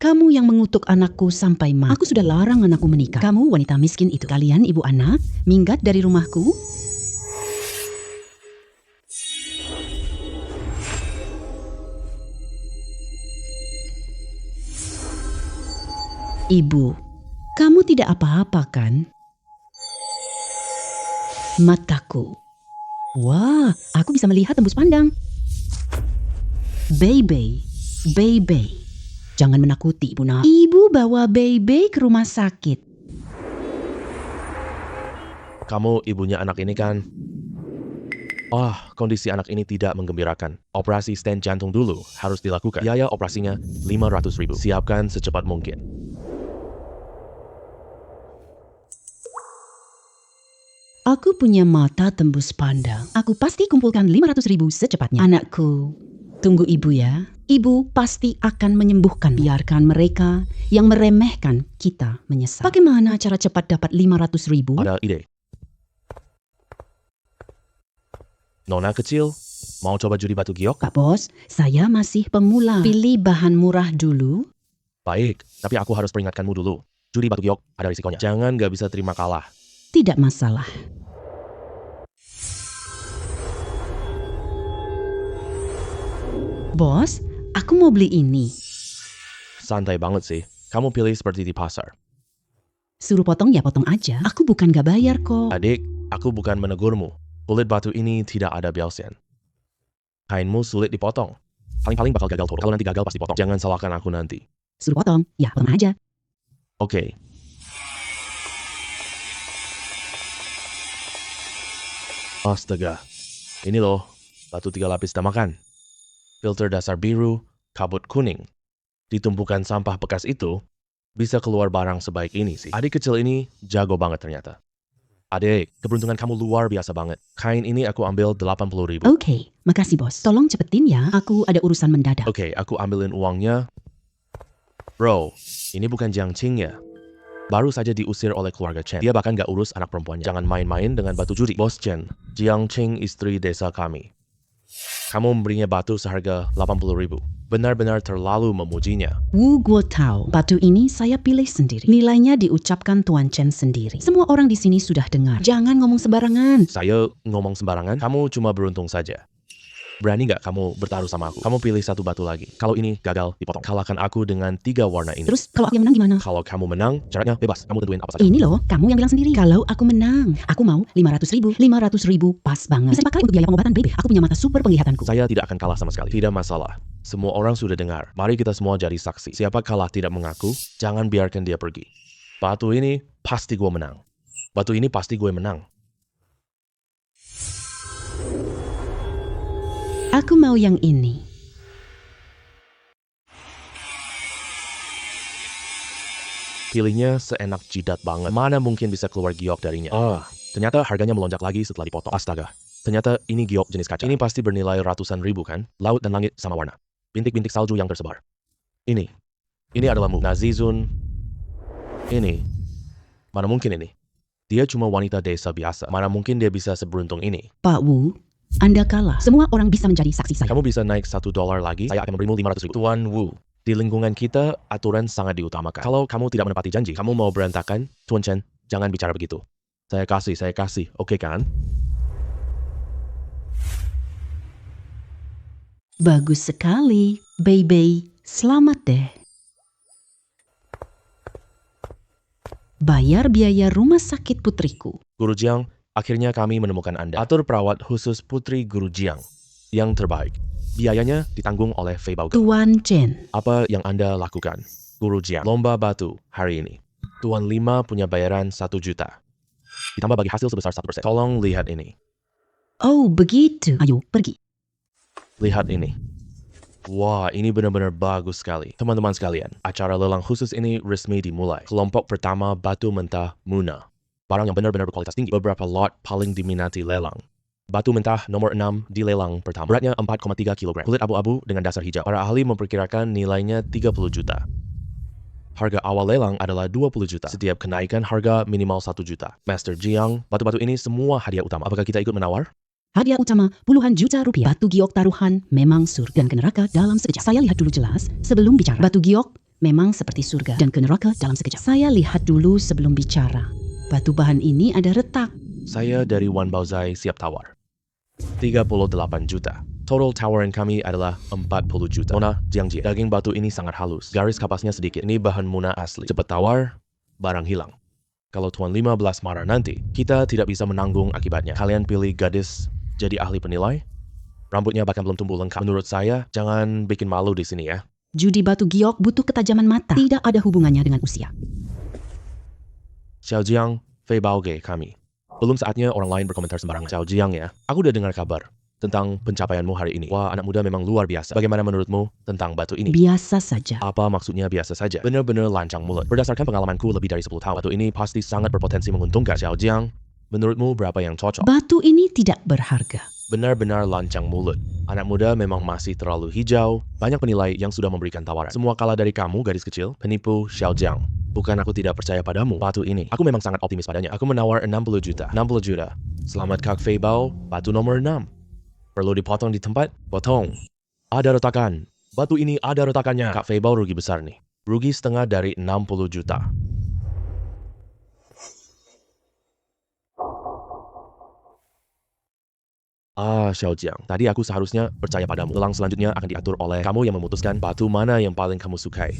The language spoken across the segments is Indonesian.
Kamu yang mengutuk anakku sampai mati. Aku sudah larang anakku menikah. Kamu wanita miskin itu. Kalian ibu anak, minggat dari rumahku. Ibu, kamu tidak apa-apa kan? Mataku. Wah, aku bisa melihat tembus pandang. Baby, baby. Jangan menakuti, Ibu Nak. Ibu bawa baby ke rumah sakit. Kamu ibunya anak ini kan? Kondisi anak ini tidak menggembirakan. Operasi stent jantung dulu harus dilakukan. Biaya operasinya 500.000. Siapkan secepat mungkin. Aku punya mata tembus pandang. Aku pasti kumpulkan 500.000 secepatnya. Anakku, tunggu ibu ya. Ibu pasti akan menyembuhkan. Biarkan mereka yang meremehkan kita menyesal. Bagaimana cara cepat dapat 500.000? Ada ide. Nona kecil, mau coba judi batu giok? Pak Bos, saya masih pemula. Pilih bahan murah dulu. Baik, tapi aku harus peringatkanmu dulu. Judi batu giok ada risikonya. Jangan gak bisa terima kalah. Tidak masalah. Bos, aku mau beli ini. Santai banget sih. Kamu pilih seperti di pasar. Suruh potong ya potong aja. Aku bukan gak bayar kok. Adik, aku bukan menegurmu. Kulit batu ini tidak ada biausian. Kainmu sulit dipotong. Paling-paling bakal gagal total. Kalau nanti gagal pasti potong. Jangan salahkan aku nanti. Suruh potong, ya potong aja. Oke. Astaga. Ini loh, batu 3 lapis damakan. Filter dasar biru, kabut kuning. Ditumpukan sampah bekas itu, bisa keluar barang sebaik ini sih. Adik kecil ini jago banget ternyata. Adik, keberuntungan kamu luar biasa banget. Kain ini aku ambil 80.000. Oke, makasih bos. Tolong cepetin ya, aku ada urusan mendadak. Oke, aku ambilin uangnya. Bro, ini bukan Jiang Qing ya. Baru saja diusir oleh keluarga Chen. Dia bahkan gak urus anak perempuannya. Jangan main-main dengan batu judi. Bos Chen, Jiang Qing istri desa kami. Kamu memberinya batu seharga 80.000. Benar-benar terlalu memujinya. Wu Guo Tao, batu ini saya pilih sendiri. Nilainya diucapkan Tuan Chen sendiri. Semua orang di sini sudah dengar. Jangan ngomong sembarangan. Saya ngomong sembarangan, kamu cuma beruntung saja. Berani gak kamu bertaruh sama aku? Kamu pilih satu batu lagi. Kalau ini gagal, dipotong. Kalahkan aku dengan 3 warna ini. Terus kalau aku yang menang gimana? Kalau kamu menang, syaratnya bebas. Kamu tentuin apa saja. Ini loh, kamu yang bilang sendiri. Kalau aku menang, aku mau 500.000. 500.000 pas banget. Bisa dipakai untuk biaya pengobatan baby. Aku punya mata super penglihatanku. Saya tidak akan kalah sama sekali. Tidak masalah. Semua orang sudah dengar. Mari kita semua jadi saksi. Siapa kalah tidak mengaku, jangan biarkan dia pergi. Batu ini pasti gue menang. Batu ini pasti gue menang. Aku mau yang ini. Pilihnya seenak jidat banget. Mana mungkin bisa keluar giok darinya. Ternyata harganya melonjak lagi setelah dipotong. Astaga. Ternyata ini giok jenis kaca. Ini pasti bernilai ratusan ribu kan? Laut dan langit sama warna. Bintik-bintik salju yang tersebar. Ini adalah Nazizun. Ini. Mana mungkin ini? Dia cuma wanita desa biasa. Mana mungkin dia bisa seberuntung ini? Pak Wu, Anda kalah. Semua orang bisa menjadi saksi saya. Kamu bisa naik $1 lagi, saya akan memberimu 500.000. Tuan Wu, di lingkungan kita, aturan sangat diutamakan. Kalau kamu tidak menepati janji, kamu mau berantakan, Tuan Chen, jangan bicara begitu. Saya kasih. Oke kan? Bagus sekali, baby. Selamat deh. Bayar biaya rumah sakit putriku. Guru Jiang, akhirnya kami menemukan Anda. Atur perawat khusus Putri Guru Jiang yang terbaik. Biayanya ditanggung oleh Fei Baoge. Tuan Chen. Apa yang Anda lakukan? Guru Jiang, lomba batu hari ini. Tuan 5 punya bayaran 1 juta. Ditambah bagi hasil sebesar 1%. Tolong lihat ini. Oh, begitu. Ayo, pergi. Lihat ini. Wah, ini benar-benar bagus sekali. Teman-teman sekalian, acara lelang khusus ini resmi dimulai. Kelompok pertama batu mentah Muna. Barang yang benar-benar berkualitas tinggi. Beberapa lot paling diminati lelang. Batu mentah nomor 6 di lelang pertama. Beratnya 4,3 kg. Kulit abu-abu dengan dasar hijau. Para ahli memperkirakan nilainya 30 juta. Harga awal lelang adalah 20 juta. Setiap kenaikan harga minimal 1 juta. Master Jiang, batu-batu ini semua hadiah utama. Apakah kita ikut menawar? Hadiah utama puluhan juta rupiah. Batu giok taruhan memang surga dan ke neraka dalam sekejap. Saya lihat dulu jelas sebelum bicara. Batu giok memang seperti surga dan ke neraka dalam sekejap. Saya lihat dulu sebelum bicara. Batu bahan ini ada retak. Saya dari Wan Baozai siap tawar. 38 juta. Total tawaran kami adalah 40 juta. Nona, Jiangji, daging batu ini sangat halus. Garis kapasnya sedikit. Ini bahan Muna asli. Cepat tawar, barang hilang. Kalau Tuan 15 marah nanti, kita tidak bisa menanggung akibatnya. Kalian pilih gadis jadi ahli penilai? Rambutnya bahkan belum tumbuh lengkap. Menurut saya, jangan bikin malu di sini ya. Judi batu giok butuh ketajaman mata. Tidak ada hubungannya dengan usia. Xiaojiang, Fei Baoge kami. Belum saatnya orang lain berkomentar sembarangan. Xiaojiang ya, aku udah dengar kabar tentang pencapaianmu hari ini. Wah, anak muda memang luar biasa. Bagaimana menurutmu tentang batu ini? Biasa saja. Apa maksudnya biasa saja? Benar-benar lancang mulut. Berdasarkan pengalamanku lebih dari 10 tahun, batu ini pasti sangat berpotensi menguntungkan. Xiaojiang, menurutmu berapa yang cocok? Batu ini tidak berharga. Benar-benar lancang mulut. Anak muda memang masih terlalu hijau. Banyak penilai yang sudah memberikan tawaran. Semua kalah dari kamu, gadis kecil, penipu Xiaojiang. Bukan aku tidak percaya padamu, batu ini. Aku memang sangat optimis padanya. Aku menawar 60 juta. 60 juta. Selamat Kak Fei Bao, batu nomor 6. Perlu dipotong di tempat? Potong. Ada retakan. Batu ini ada retakannya. Kak Fei Bao rugi besar nih. Rugi setengah dari 60 juta. Xiaojiang, tadi aku seharusnya percaya padamu. Lelang selanjutnya akan diatur oleh kamu yang memutuskan batu mana yang paling kamu sukai.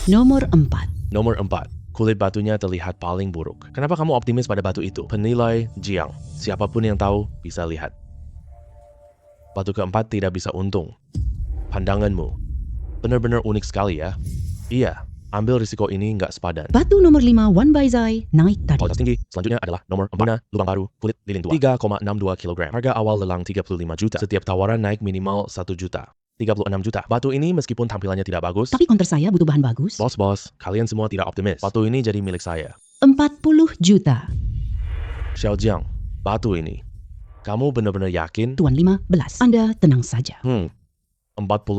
Nomor 4. Nomor 4. Kulit batunya terlihat paling buruk. Kenapa kamu optimis pada batu itu? Penilai Jiang. Siapapun yang tahu bisa lihat. Batu keempat tidak bisa untung. Pandanganmu benar-benar unik sekali ya. Iya, ambil risiko ini nggak sepadan. Batu nomor 5 Wan Baizai naik tadi. Kualitas tinggi. Selanjutnya adalah nomor 4. Lubang baru, kulit lilin tua. 3,62 kg. Harga awal lelang 35 juta. Setiap tawaran naik minimal 1 juta. 36 juta. Batu ini meskipun tampilannya tidak bagus, Tapi counter saya butuh bahan bagus. Bos, kalian semua tidak optimis. Batu ini jadi milik saya. 40 juta. Xiaojiang, batu ini. Kamu benar-benar yakin? Tuan 15. Anda tenang saja. 40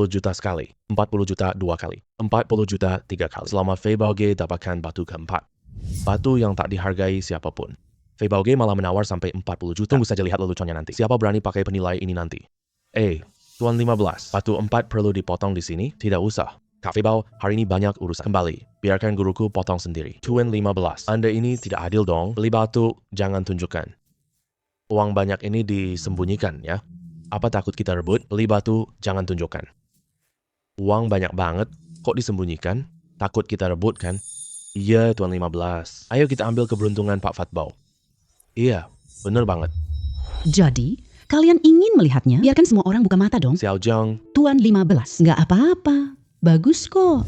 juta sekali. 40 juta 2 kali. 40 juta 3 kali. Selama Fei Baoge dapatkan batu keempat. Batu yang tak dihargai siapapun. Fei Baoge malah menawar sampai 40 juta. Tunggu saja lihat leluconnya nanti. Siapa berani pakai penilai ini nanti? Tuan 15. Batu 4 perlu dipotong di sini? Tidak usah. Kak Fei Bao, hari ini banyak urusan. Kembali. Biarkan guruku potong sendiri. Tuan 15. Anda ini tidak adil dong. Beli batu, jangan tunjukkan. Uang banyak ini disembunyikan ya. Apa takut kita rebut? Beli batu, jangan tunjukkan. Uang banyak banget, kok disembunyikan? Takut kita rebut kan? Iya, Tuan 15. Ayo kita ambil keberuntungan Pak Fatbao. Iya, bener banget. Jadi, kalian ingin melihatnya? Biarkan semua orang buka mata dong. Xiaojiang, Tuan 15. Nggak apa-apa. Bagus kok.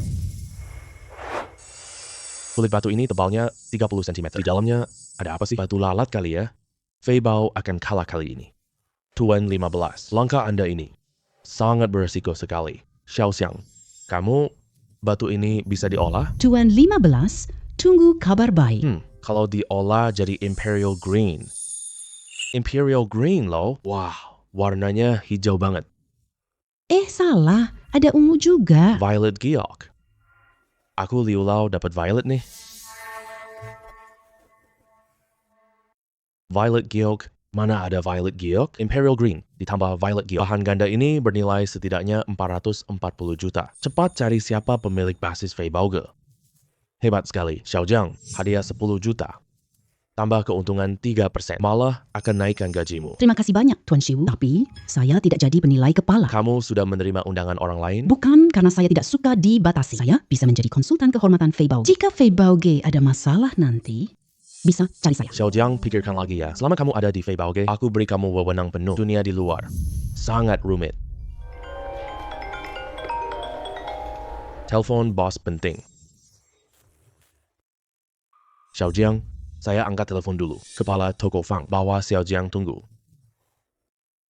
kulit batu ini tebalnya 30 cm. Di dalamnya ada apa sih? Batu lalat kali ya? Fei Bao akan kalah kali ini. Tuan 15. Langkah Anda ini sangat beresiko sekali. Xiaoxiang, kamu batu ini bisa diolah? Tuan 15. Tunggu kabar baik. Kalau diolah jadi Imperial Green. Imperial Green loh. Wow, warnanya hijau banget. Salah. Ada ungu juga. Violet Giok. Aku Liu Lao dapat violet nih. Violet Giok. Mana ada Violet Giok? Imperial Green ditambah Violet Giok. Bahan ganda ini bernilai setidaknya 440 juta. Cepat cari siapa pemilik basis Fei Baoge. Hebat sekali. Xiaojiang, hadiah 10 juta. Tambah keuntungan 3%. Malah akan naikkan gajimu. Terima kasih banyak, Tuan Shiwu. Tapi, saya tidak jadi penilai kepala. Kamu sudah menerima undangan orang lain? Bukan karena saya tidak suka dibatasi. Saya bisa menjadi konsultan kehormatan Fei Bao. Jika Fei Baoge ada masalah nanti, bisa cari saya. Xiaojiang, pikirkan lagi ya. Selama kamu ada di Fei Baoge, aku beri kamu wewenang penuh. Dunia di luar sangat rumit. Telepon bos penting. Xiaojiang, saya angkat telepon dulu. Kepala toko Fang, bawa Xiaojiang tunggu.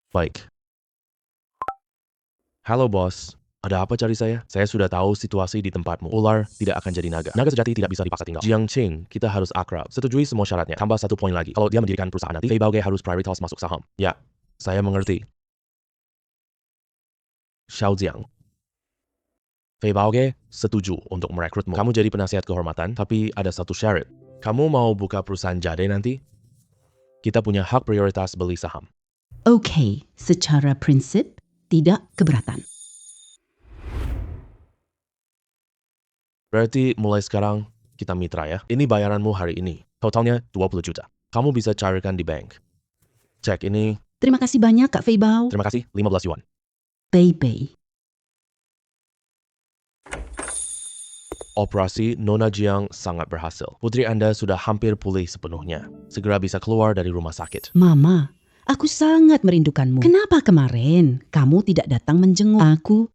Baik. Halo bos, ada apa cari saya? Saya sudah tahu situasi di tempatmu. Ular tidak akan jadi naga. Naga sejati tidak bisa dipaksa tinggal. Jiang Qing, kita harus akrab. Setujui semua syaratnya. Tambah 1 poin lagi. Kalau dia mendirikan perusahaan nanti, Fei Baoge harus prioritas masuk saham. Ya, saya mengerti. Xiaojiang. Fei Baoge setuju untuk merekrutmu. Kamu jadi penasihat kehormatan, tapi ada satu syarat. Kamu mau buka perusahaan jade nanti? Kita punya hak prioritas beli saham. Oke, secara prinsip tidak keberatan. Berarti mulai sekarang kita mitra ya. Ini bayaranmu hari ini. Totalnya 20 juta. Kamu bisa carikan di bank. Cek ini. Terima kasih banyak Kak Fei Bao. Terima kasih, 15 yuan. Baby. Operasi Nona Jiang sangat berhasil. Putri Anda sudah hampir pulih sepenuhnya. Segera bisa keluar dari rumah sakit. Mama, aku sangat merindukanmu. Kenapa kemarin kamu tidak datang menjenguk aku?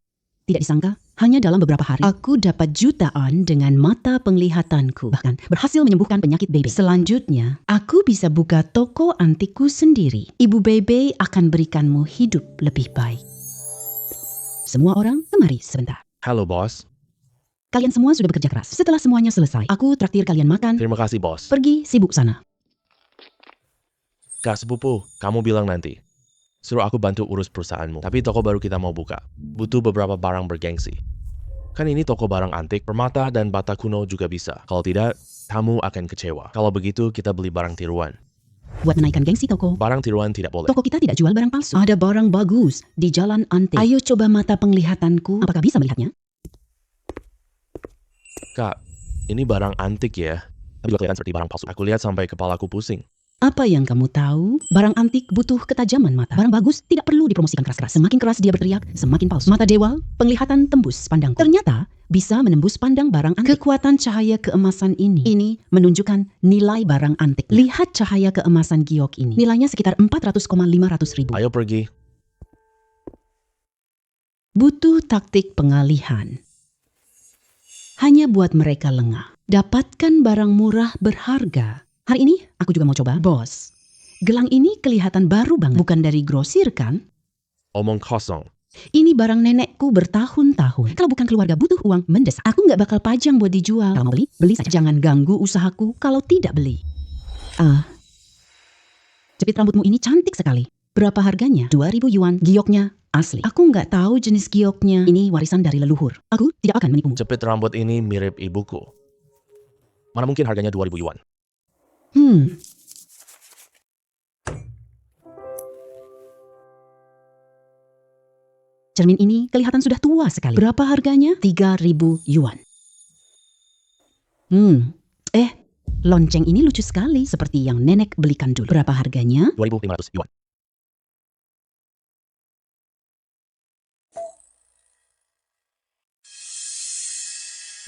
Tidak disangka, hanya dalam beberapa hari, aku dapat jutaan dengan mata penglihatanku. Bahkan berhasil menyembuhkan penyakit Bebe. Selanjutnya, aku bisa buka toko antikku sendiri. Ibu Bebe akan berikanmu hidup lebih baik. Semua orang, kemari sebentar. Halo, bos. Kalian semua sudah bekerja keras. Setelah semuanya selesai, aku traktir kalian makan. Terima kasih, bos. Pergi sibuk sana. Kak sepupu, kamu bilang nanti. Suruh aku bantu urus perusahaanmu. Tapi toko baru kita mau buka. Butuh beberapa barang bergengsi. Kan ini toko barang antik, permata dan bata kuno juga bisa. Kalau tidak, kamu akan kecewa. Kalau begitu, kita beli barang tiruan. Buat menaikkan gengsi toko. Barang tiruan tidak boleh. Toko kita tidak jual barang palsu. Ada barang bagus di jalan antik. Ayo coba mata penglihatanku. Apakah bisa melihatnya? Kak, ini barang antik ya. Tapi juga kelihatan seperti barang palsu. Aku lihat sampai kepalaku pusing. Apa yang kamu tahu? Barang antik butuh ketajaman mata. Barang bagus tidak perlu dipromosikan keras-keras. Semakin keras dia berteriak, semakin palsu. Mata dewa, penglihatan tembus pandangku. Ternyata bisa menembus pandang barang antik. Kekuatan cahaya keemasan ini menunjukkan nilai barang antik. Lihat cahaya keemasan giok ini. Nilainya sekitar 400,500 ribu. Ayo pergi. Butuh taktik pengalihan. Hanya buat mereka lengah. Dapatkan barang murah berharga. Hari ini aku juga mau coba. Bos, gelang ini kelihatan baru banget. Bukan dari grosir kan? Omong kosong. Ini barang nenekku bertahun-tahun. Kalau bukan keluarga butuh uang mendesak. Aku nggak bakal pajang buat dijual. Kalau mau beli, beli saja. Jangan ganggu usahaku kalau tidak beli. Jepit rambutmu ini cantik sekali. Berapa harganya? 2.000 yuan. Gioknya asli. Aku nggak tahu jenis gioknya. Ini warisan dari leluhur. Aku tidak akan menipumu. Jepit rambut ini mirip ibuku. Mana mungkin harganya 2.000 yuan? Cermin ini kelihatan sudah tua sekali. Berapa harganya? 3.000 yuan. Lonceng ini lucu sekali. Seperti yang nenek belikan dulu. Berapa harganya? 2.500 yuan.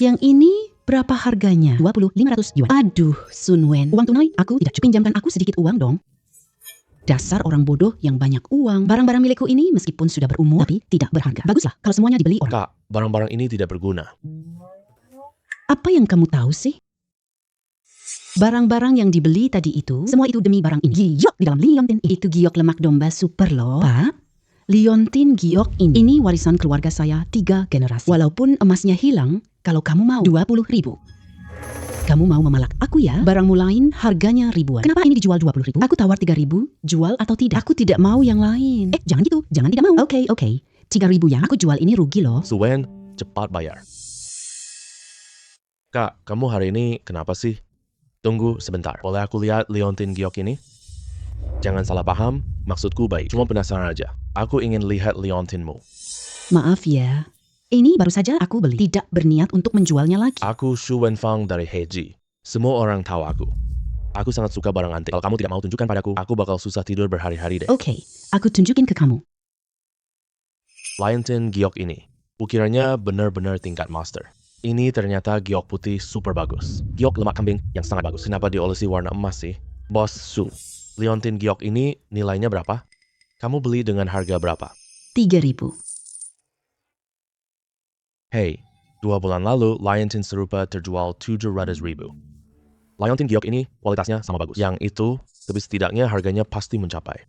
Yang ini berapa harganya? 20.500 yuan. Aduh, Sun Wen. Uang tunai? Aku tidak cukup. Pinjamkan aku sedikit uang dong. Dasar orang bodoh yang banyak uang. Barang-barang milikku ini meskipun sudah berumur, tapi tidak berharga. Baguslah kalau semuanya dibeli orang. Kak, barang-barang ini tidak berguna. Apa yang kamu tahu sih? Barang-barang yang dibeli tadi itu, semua itu demi barang ini. Giok di dalam liontin. Itu giok lemak domba super loh. Pak, liontin giok ini warisan keluarga saya 3 generasi. Walaupun emasnya hilang, kalau kamu mau 20.000. Kamu mau memalak aku ya? Barangmu lain harganya ribuan. Kenapa ini dijual 20.000? Aku tawar 3.000, jual atau tidak? Aku tidak mau yang lain. Jangan gitu, jangan tidak mau. Oke. 3.000 ya, aku jual ini rugi loh. Suen, cepat bayar. Kak, kamu hari ini kenapa sih? Tunggu sebentar, boleh aku lihat liontin giok ini? Jangan salah paham, maksudku baik. Cuma penasaran aja. Aku ingin lihat liontinmu. Maaf ya. Ini baru saja aku beli. Tidak berniat untuk menjualnya lagi. Aku Shu Wenfang dari Heiji. Semua orang tahu aku. Aku sangat suka barang antik. Kalau kamu tidak mau tunjukkan padaku, aku bakal susah tidur berhari-hari deh. Oke, aku tunjukin ke kamu. Liontin giok ini. Ukirannya benar-benar tingkat master. Ini ternyata giok putih super bagus. Giok lemak kambing yang sangat bagus. Kenapa diolesi warna emas sih? Bos Su, liontin giok ini nilainya berapa? Kamu beli dengan harga berapa? 3.000. Hey, 2 bulan lalu liontin serupa terjual 700.000. Liontin giok ini kualitasnya sama bagus. Yang itu, tapi setidaknya harganya pasti mencapai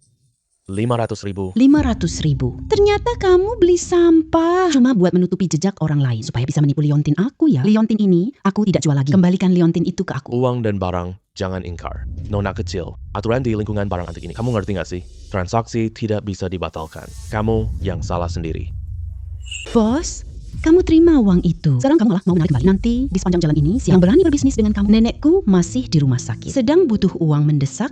500.000. 500.000. Ternyata kamu beli sampah. Cuma buat menutupi jejak orang lain. Supaya bisa menipu liontin aku ya. Liontin ini, aku tidak jual lagi. Kembalikan liontin itu ke aku. Uang dan barang, jangan ingkar. Nona kecil, aturan di lingkungan barang antik ini. Kamu ngerti gak sih? Transaksi tidak bisa dibatalkan. Kamu yang salah sendiri. Bos, kamu terima uang itu. Sekarang kamu malah mau menarik kembali. Nanti di sepanjang jalan ini, siapa yang berani berbisnis dengan kamu? Nenekku masih di rumah sakit. Sedang butuh uang mendesak.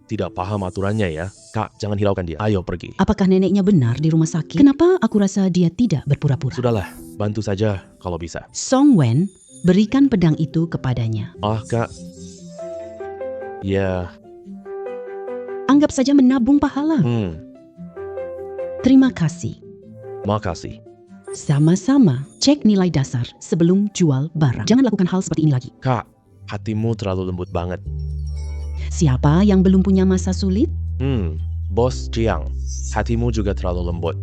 Tidak paham aturannya ya. Kak, jangan hiraukan dia. Ayo pergi. Apakah neneknya benar di rumah sakit? Kenapa aku rasa dia tidak berpura-pura? Sudahlah, bantu saja kalau bisa. Song Wen, Berikan pedang itu kepadanya. Ah, Kak. Ya, Anggap saja menabung pahala. Terima kasih. makasih. Sama-sama. Cek nilai dasar sebelum jual barang. Jangan lakukan hal seperti ini lagi. Kak, hatimu terlalu lembut banget. Siapa yang belum punya masa sulit? Bos Jiang, hatimu juga terlalu lembut.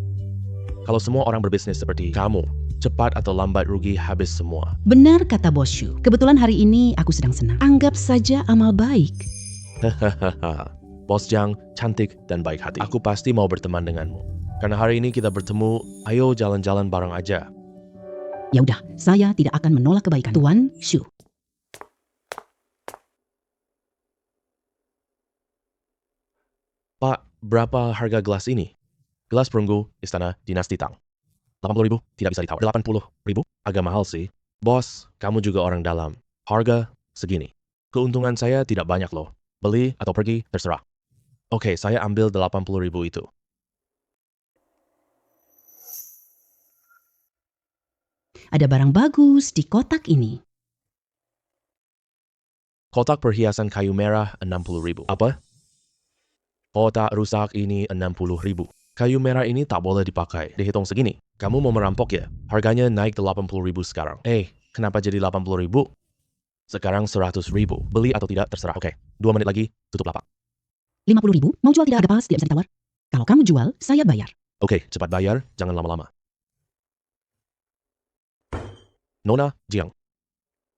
Kalau semua orang berbisnis seperti kamu, cepat atau lambat rugi habis semua. Benar kata Bos Shu. Kebetulan hari ini aku sedang senang. Anggap saja amal baik. Hahaha. Bos Jiang cantik dan baik hati. Aku pasti mau berteman denganmu. Karena hari ini kita bertemu, ayo jalan-jalan bareng aja. Ya udah, saya tidak akan menolak kebaikan Tuan Shu. Pak, berapa harga gelas ini? Gelas perunggu Istana Dinasti Tang. 80.000 tidak bisa ditawar. 80.000 agak mahal sih. Bos, kamu juga orang dalam. Harga segini. Keuntungan saya tidak banyak loh. Beli atau pergi terserah. Oke, saya ambil 80.000 itu. Ada barang bagus di kotak ini. Kotak perhiasan kayu merah 60.000. Apa? Kotak rusak ini 60.000. Kayu merah ini tak boleh dipakai. Dihitung segini. Kamu mau merampok ya? Harganya naik 80.000 sekarang. Kenapa jadi 80.000? Sekarang 100.000. Beli atau tidak terserah. Oke, 2 menit lagi tutup lapak. 50.000, mau jual tidak? Ada pas, tidak bisa ditawar. Kalau kamu jual, saya bayar. Oke, cepat bayar, jangan lama-lama. Nona, Jiang.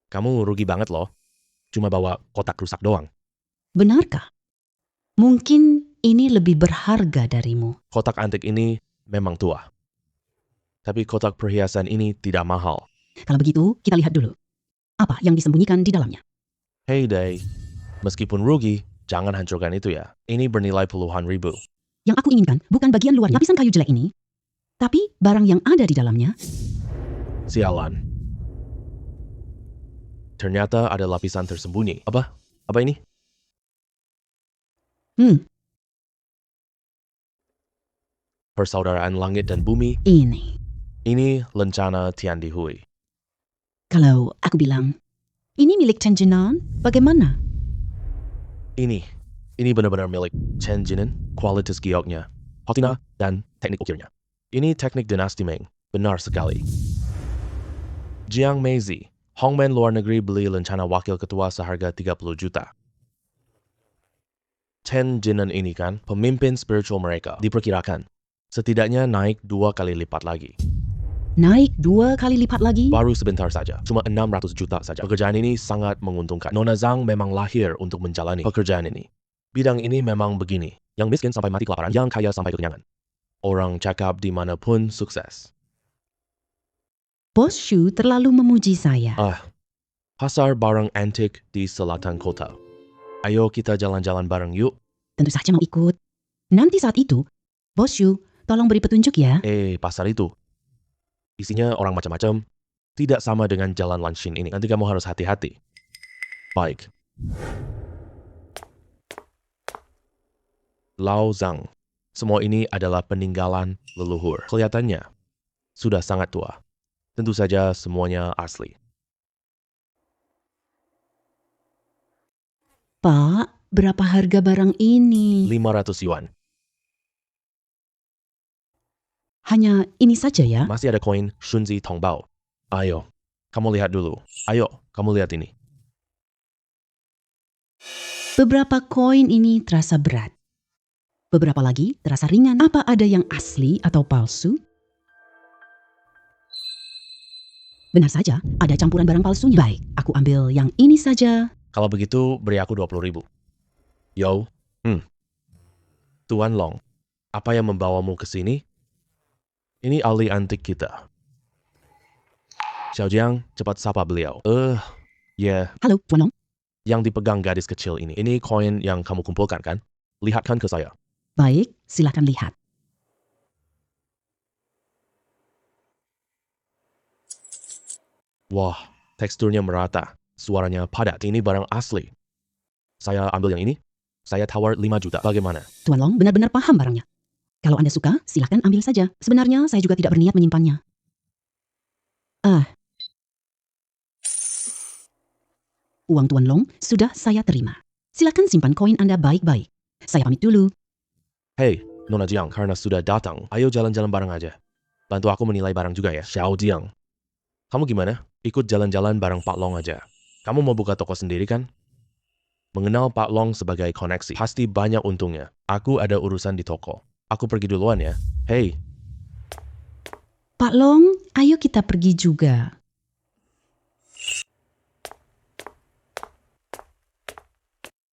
Kamu rugi banget loh. Cuma bawa kotak rusak doang. Benarkah? Mungkin ini lebih berharga darimu. Kotak antik ini memang tua. Tapi kotak perhiasan ini tidak mahal. Kalau begitu, kita lihat dulu. Apa yang disembunyikan di dalamnya? Hey Day, meskipun rugi, jangan hancurkan itu ya. Ini bernilai puluhan ribu. Yang aku inginkan bukan bagian luar lapisan kayu jelek ini, tapi barang yang ada di dalamnya. Sialan. Ternyata ada lapisan tersembunyi. Apa? Apa ini? Persaudaraan langit dan bumi. Ini lencana Tian Di Hui. Kalau aku bilang, ini milik Chen Jinan, bagaimana? Ini benar-benar milik Chen Jinan. Kualitas gioknya, patina, dan teknik ukirnya. Ini teknik dinasti Ming. Benar sekali. Jiang Meizi, Hongmen luar negeri beli lencana wakil ketua seharga 30 juta. Chen Jinan ini kan pemimpin spiritual mereka. Diperkirakan setidaknya naik 2 kali lipat lagi. Naik 2 kali lipat lagi? Baru sebentar saja, cuma 600 juta saja. Pekerjaan ini sangat menguntungkan. Nona Zhang memang lahir untuk menjalani pekerjaan ini. Bidang ini memang begini. Yang miskin sampai mati kelaparan, yang kaya sampai kekenyangan. Orang cakap dimanapun sukses. Bos Shu terlalu memuji saya. Pasar barang antik di selatan kota. Ayo kita jalan-jalan bareng yuk. Tentu saja mau ikut. Nanti saat itu, Bos Shu, tolong beri petunjuk ya. Pasar itu. Isinya orang macam-macam. Tidak sama dengan jalan Lanshin ini. Nanti kamu harus hati-hati. Baik. Lao Zhang. Semua ini adalah peninggalan leluhur. Kelihatannya sudah sangat tua. Tentu saja semuanya asli. Pak, berapa harga barang ini? 500 yuan. Hanya ini saja ya? Masih ada koin Shunzi Tongbao. Ayo, kamu lihat dulu. Ayo, kamu lihat ini. Beberapa koin ini terasa berat. Beberapa lagi terasa ringan. Apa ada yang asli atau palsu? Benar saja, ada campuran barang palsunya. Baik, aku ambil yang ini saja. Kalau begitu, beri aku 20.000. Yo, Tuan Long, apa yang membawamu ke sini? Ini ahli antik kita. Xiao Jiang, cepat sapa beliau. Halo, Tuan Long. Yang dipegang gadis kecil ini. Ini koin yang kamu kumpulkan kan? Lihatkan ke saya. Baik, silakan lihat. Wah, teksturnya merata. Suaranya padat. Ini barang asli. Saya ambil yang ini. Saya tawar 5 juta. Bagaimana? Tuan Long benar-benar paham barangnya. Kalau Anda suka, silakan ambil saja. Sebenarnya saya juga tidak berniat menyimpannya. Uang Tuan Long sudah saya terima. Silakan simpan koin Anda baik-baik. Saya pamit dulu. Hei, Nona Jiang, karena sudah datang, ayo jalan-jalan bareng aja. Bantu aku menilai barang juga ya, Xiao Jiang. Kamu gimana? Ikut jalan-jalan bareng Pak Long aja. Kamu mau buka toko sendiri kan? Mengenal Pak Long sebagai koneksi, pasti banyak untungnya. Aku ada urusan di toko. Aku pergi duluan ya. Hei, Pak Long, ayo kita pergi juga.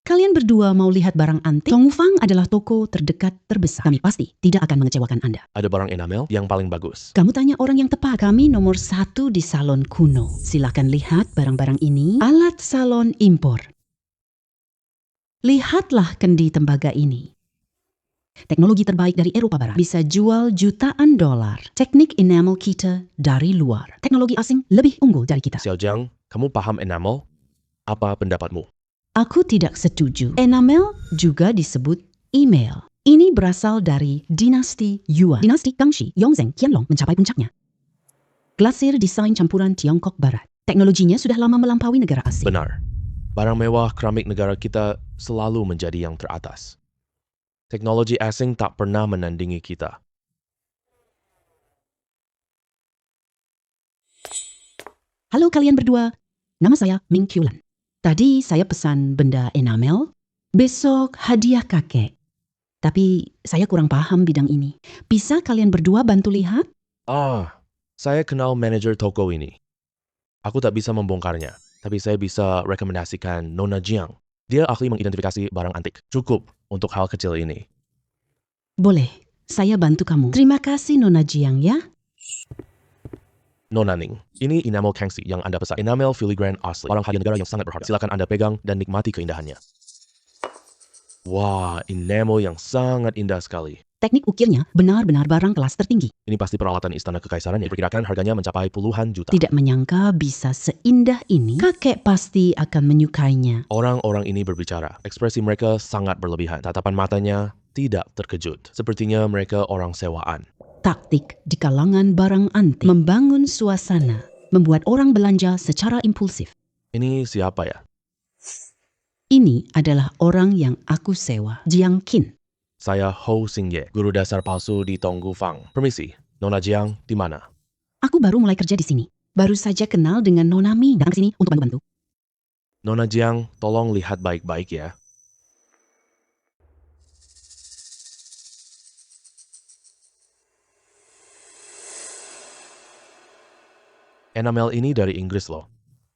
Kalian berdua mau lihat barang antik? Dongfang adalah toko terdekat terbesar. Kami pasti tidak akan mengecewakan Anda. ada barang enamel yang paling bagus. Kamu tanya orang yang tepat. Kami nomor 1 di salon kuno. Silakan lihat barang-barang ini. Alat salon impor. Lihatlah kendi tembaga ini. Teknologi terbaik dari Eropa Barat. Bisa jual jutaan dolar. Teknik enamel kita dari luar. Teknologi asing lebih unggul dari kita. Xiao Jiang, kamu paham enamel? Apa pendapatmu? Aku tidak setuju. Enamel juga disebut email. Ini berasal dari dinasti Yuan. Dinasti Kangxi, Yongzheng, Qianlong mencapai puncaknya. Glasir desain campuran Tiongkok Barat. Teknologinya sudah lama melampaui negara asing. Benar. Barang mewah keramik negara kita selalu menjadi yang teratas. Teknologi asing tak pernah menandingi kita. Halo kalian berdua, nama saya Ming Qiulan. Tadi saya pesan benda enamel, besok hadiah kakek. Tapi saya kurang paham bidang ini. Bisa kalian berdua bantu lihat? Saya kenal manajer toko ini. Aku tak bisa membongkarnya, tapi saya bisa rekomendasikan Nona Jiang. Dia ahli mengidentifikasi barang antik. Cukup untuk hal kecil ini. Boleh, saya bantu kamu. Terima kasih Nona Jiang ya. Nona Ning, ini enamel Kangxi yang Anda pesan. Enamel filigran asli. Barang hadiah negara yang sangat berharga. Silakan Anda pegang dan nikmati keindahannya. Wah, enamel yang sangat indah sekali. Teknik ukirnya benar-benar barang kelas tertinggi. Ini pasti peralatan istana kekaisaran yang diperkirakan harganya mencapai puluhan juta. Tidak menyangka bisa seindah ini. Kakek pasti akan menyukainya. Orang-orang ini berbicara. Ekspresi mereka sangat berlebihan. Tatapan matanya tidak terkejut. Sepertinya mereka orang sewaan. Taktik di kalangan barang antik membangun suasana, membuat orang belanja secara impulsif. Ini siapa ya? Ini adalah orang yang aku sewa, Jiang Qin. Saya Ho Xingye, guru dasar palsu di Tonggu Fang. Permisi, Nona Jiang di mana? Aku baru mulai kerja di sini. Baru saja kenal dengan Nona Ming. Datang ke sini untuk bantu-bantu. Nona Jiang, tolong lihat baik-baik ya. Enamel ini dari Inggris loh.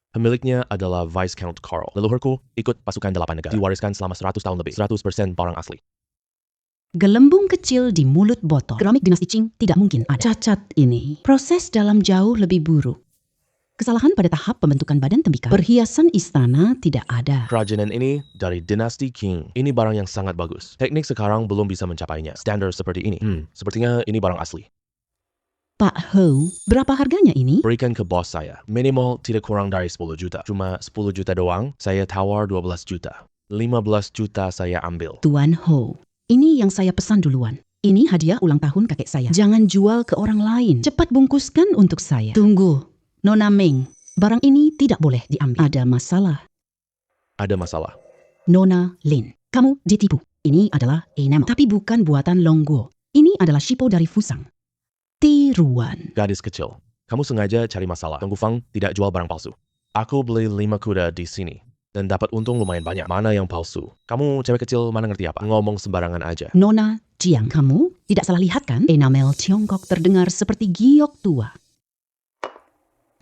Pemiliknya adalah Viscount Karl. Leluhurku ikut pasukan 8 negara. Diwariskan selama 100 tahun lebih. 100% barang asli. Gelembung kecil di mulut botol. Keramik dinasti Qing tidak mungkin ada. Cacat ini. Proses dalam jauh lebih buruk. Kesalahan pada tahap pembentukan badan tembikar. Perhiasan istana tidak ada. Kerajinan ini dari dinasti Qing. Ini barang yang sangat bagus. Teknik sekarang belum bisa mencapainya. Standar seperti ini. Sepertinya ini barang asli. Pak Ho, berapa harganya ini? Berikan ke bos saya. Minimal tidak kurang dari 10 juta. Cuma 10 juta doang, saya tawar 12 juta. 15 juta saya ambil. Tuan Ho, ini yang saya pesan duluan. Ini hadiah ulang tahun kakek saya. Jangan jual ke orang lain. Cepat bungkuskan untuk saya. Tunggu, Nona Ming. Barang ini tidak boleh diambil. Ada masalah. Ada masalah. Nona Lin, kamu ditipu. Ini adalah enamel, tapi bukan buatan Longguo. Ini adalah Shipo dari Fusang. Tiruan. Gadis kecil, kamu sengaja cari masalah. Tonggu Fang tidak jual barang palsu. Aku beli 5 kuda di sini dan dapat untung lumayan banyak. Mana yang palsu? Kamu cewek kecil mana ngerti apa? Ngomong sembarangan aja. Nona Jiang, kamu tidak salah lihat kan? Enamel Tiongkok terdengar seperti giok tua.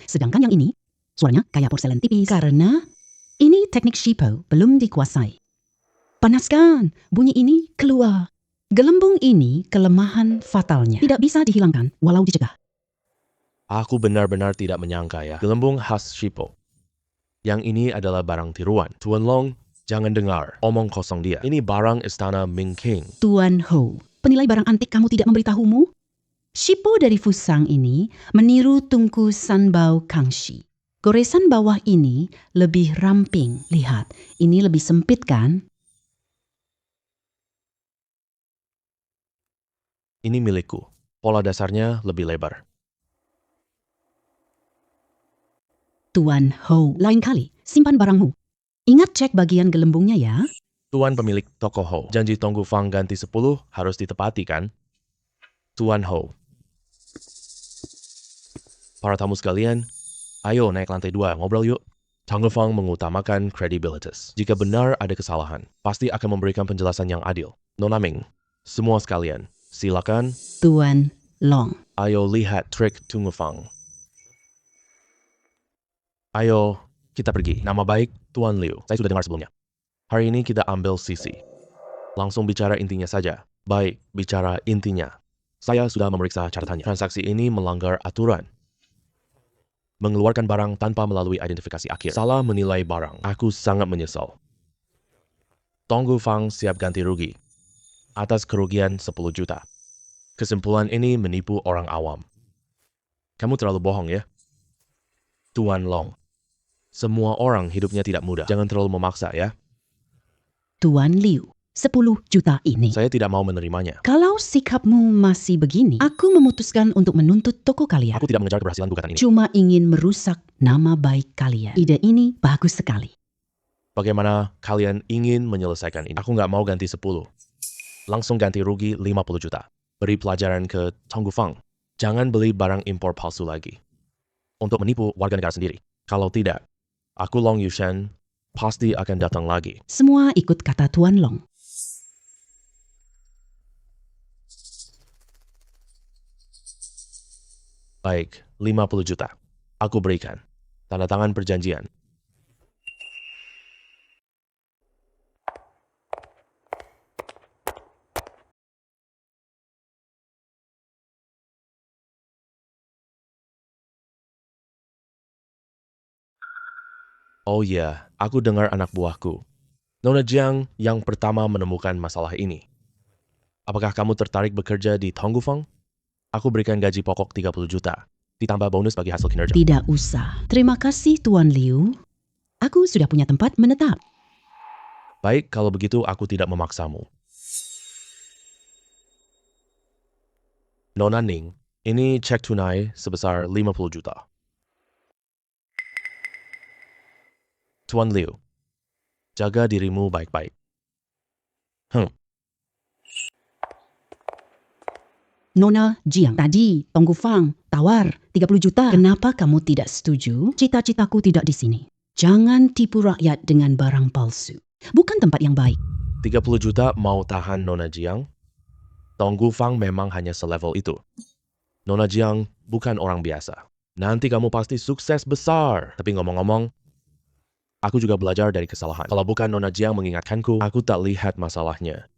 Sedangkan yang ini, suaranya kayak porselen tipis. Karena ini teknik Shipo belum dikuasai. Panaskan, bunyi ini keluar. Gelembung ini kelemahan fatalnya. Tidak bisa dihilangkan walau dicegah. Aku benar-benar tidak menyangka ya. Gelembung khas Shipo. Yang ini adalah barang tiruan. Tuan Long, jangan dengar omong kosong dia. Ini barang istana Ming King. Tuan Ho, penilai barang antik kamu tidak memberitahumu? Shipo dari Fusang ini meniru tungku Sanbao Kangxi. Goresan bawah ini lebih ramping. Lihat, ini lebih sempit kan? Ini milikku. Pola dasarnya lebih lebar. Tuan Ho, lain kali simpan barangmu. Ingat cek bagian gelembungnya ya. Tuan pemilik toko Ho, janji Tonggu Fang ganti 10 harus ditepati kan? Tuan Ho. Para tamu sekalian, ayo naik lantai 2, ngobrol yuk. Tonggu Fang mengutamakan kredibilitas. Jika benar ada kesalahan, pasti akan memberikan penjelasan yang adil. Nona Ming, semua sekalian, silakan. Tuan Long. Ayo lihat trik Tonggu Fang. Ayo, kita pergi. Nama baik, Tuan Liu. Saya sudah dengar sebelumnya. Hari ini kita ambil sisi. Langsung bicara intinya saja. Baik, bicara intinya. Saya sudah memeriksa catatannya. Transaksi ini melanggar aturan. Mengeluarkan barang tanpa melalui identifikasi akhir. Salah menilai barang. Aku sangat menyesal. Tonggu Fang siap ganti rugi. Atas kerugian 10 juta. Kesimpulan ini menipu orang awam. Kamu terlalu bohong ya? Tuan Long. Semua orang hidupnya tidak mudah. Jangan terlalu memaksa ya. Tuan Liu. 10 juta ini. Saya tidak mau menerimanya. Kalau sikapmu masih begini, aku memutuskan untuk menuntut toko kalian. Aku tidak mengejar keberhasilan gugatan ini. Cuma ingin merusak nama baik kalian. Ide ini bagus sekali. Bagaimana kalian ingin menyelesaikan ini? Aku nggak mau ganti 10. Langsung ganti rugi 50 juta. Beri pelajaran ke Tonggu Fang. Jangan beli barang impor palsu lagi. Untuk menipu warga negara sendiri. Kalau tidak, aku Long Yushan pasti akan datang lagi. Semua ikut kata Tuan Long. Baik, 50 juta. Aku berikan. Tanda tangan perjanjian. Oh iya, aku dengar anak buahku. Nona Jiang yang pertama menemukan masalah ini. Apakah kamu tertarik bekerja di Tonggu Fang? Aku berikan gaji pokok 30 juta. Ditambah bonus bagi hasil kinerja. Tidak usah. Terima kasih Tuan Liu. Aku sudah punya tempat menetap. Baik, kalau begitu aku tidak memaksamu. Nona Ning, ini cek tunai sebesar 50 juta. Tuan Liu, jaga dirimu baik-baik. Nona Jiang, tadi Tonggu Fang tawar 30 juta. Kenapa kamu tidak setuju? Cita-citaku tidak di sini. Jangan tipu rakyat dengan barang palsu. Bukan tempat yang baik. 30 juta mau tahan Nona Jiang? Tonggu Fang memang hanya selevel itu. Nona Jiang bukan orang biasa. Nanti kamu pasti sukses besar. Tapi ngomong-ngomong, aku juga belajar dari kesalahan. Kalau bukan Nona Jiang mengingatkanku, aku tak lihat masalahnya.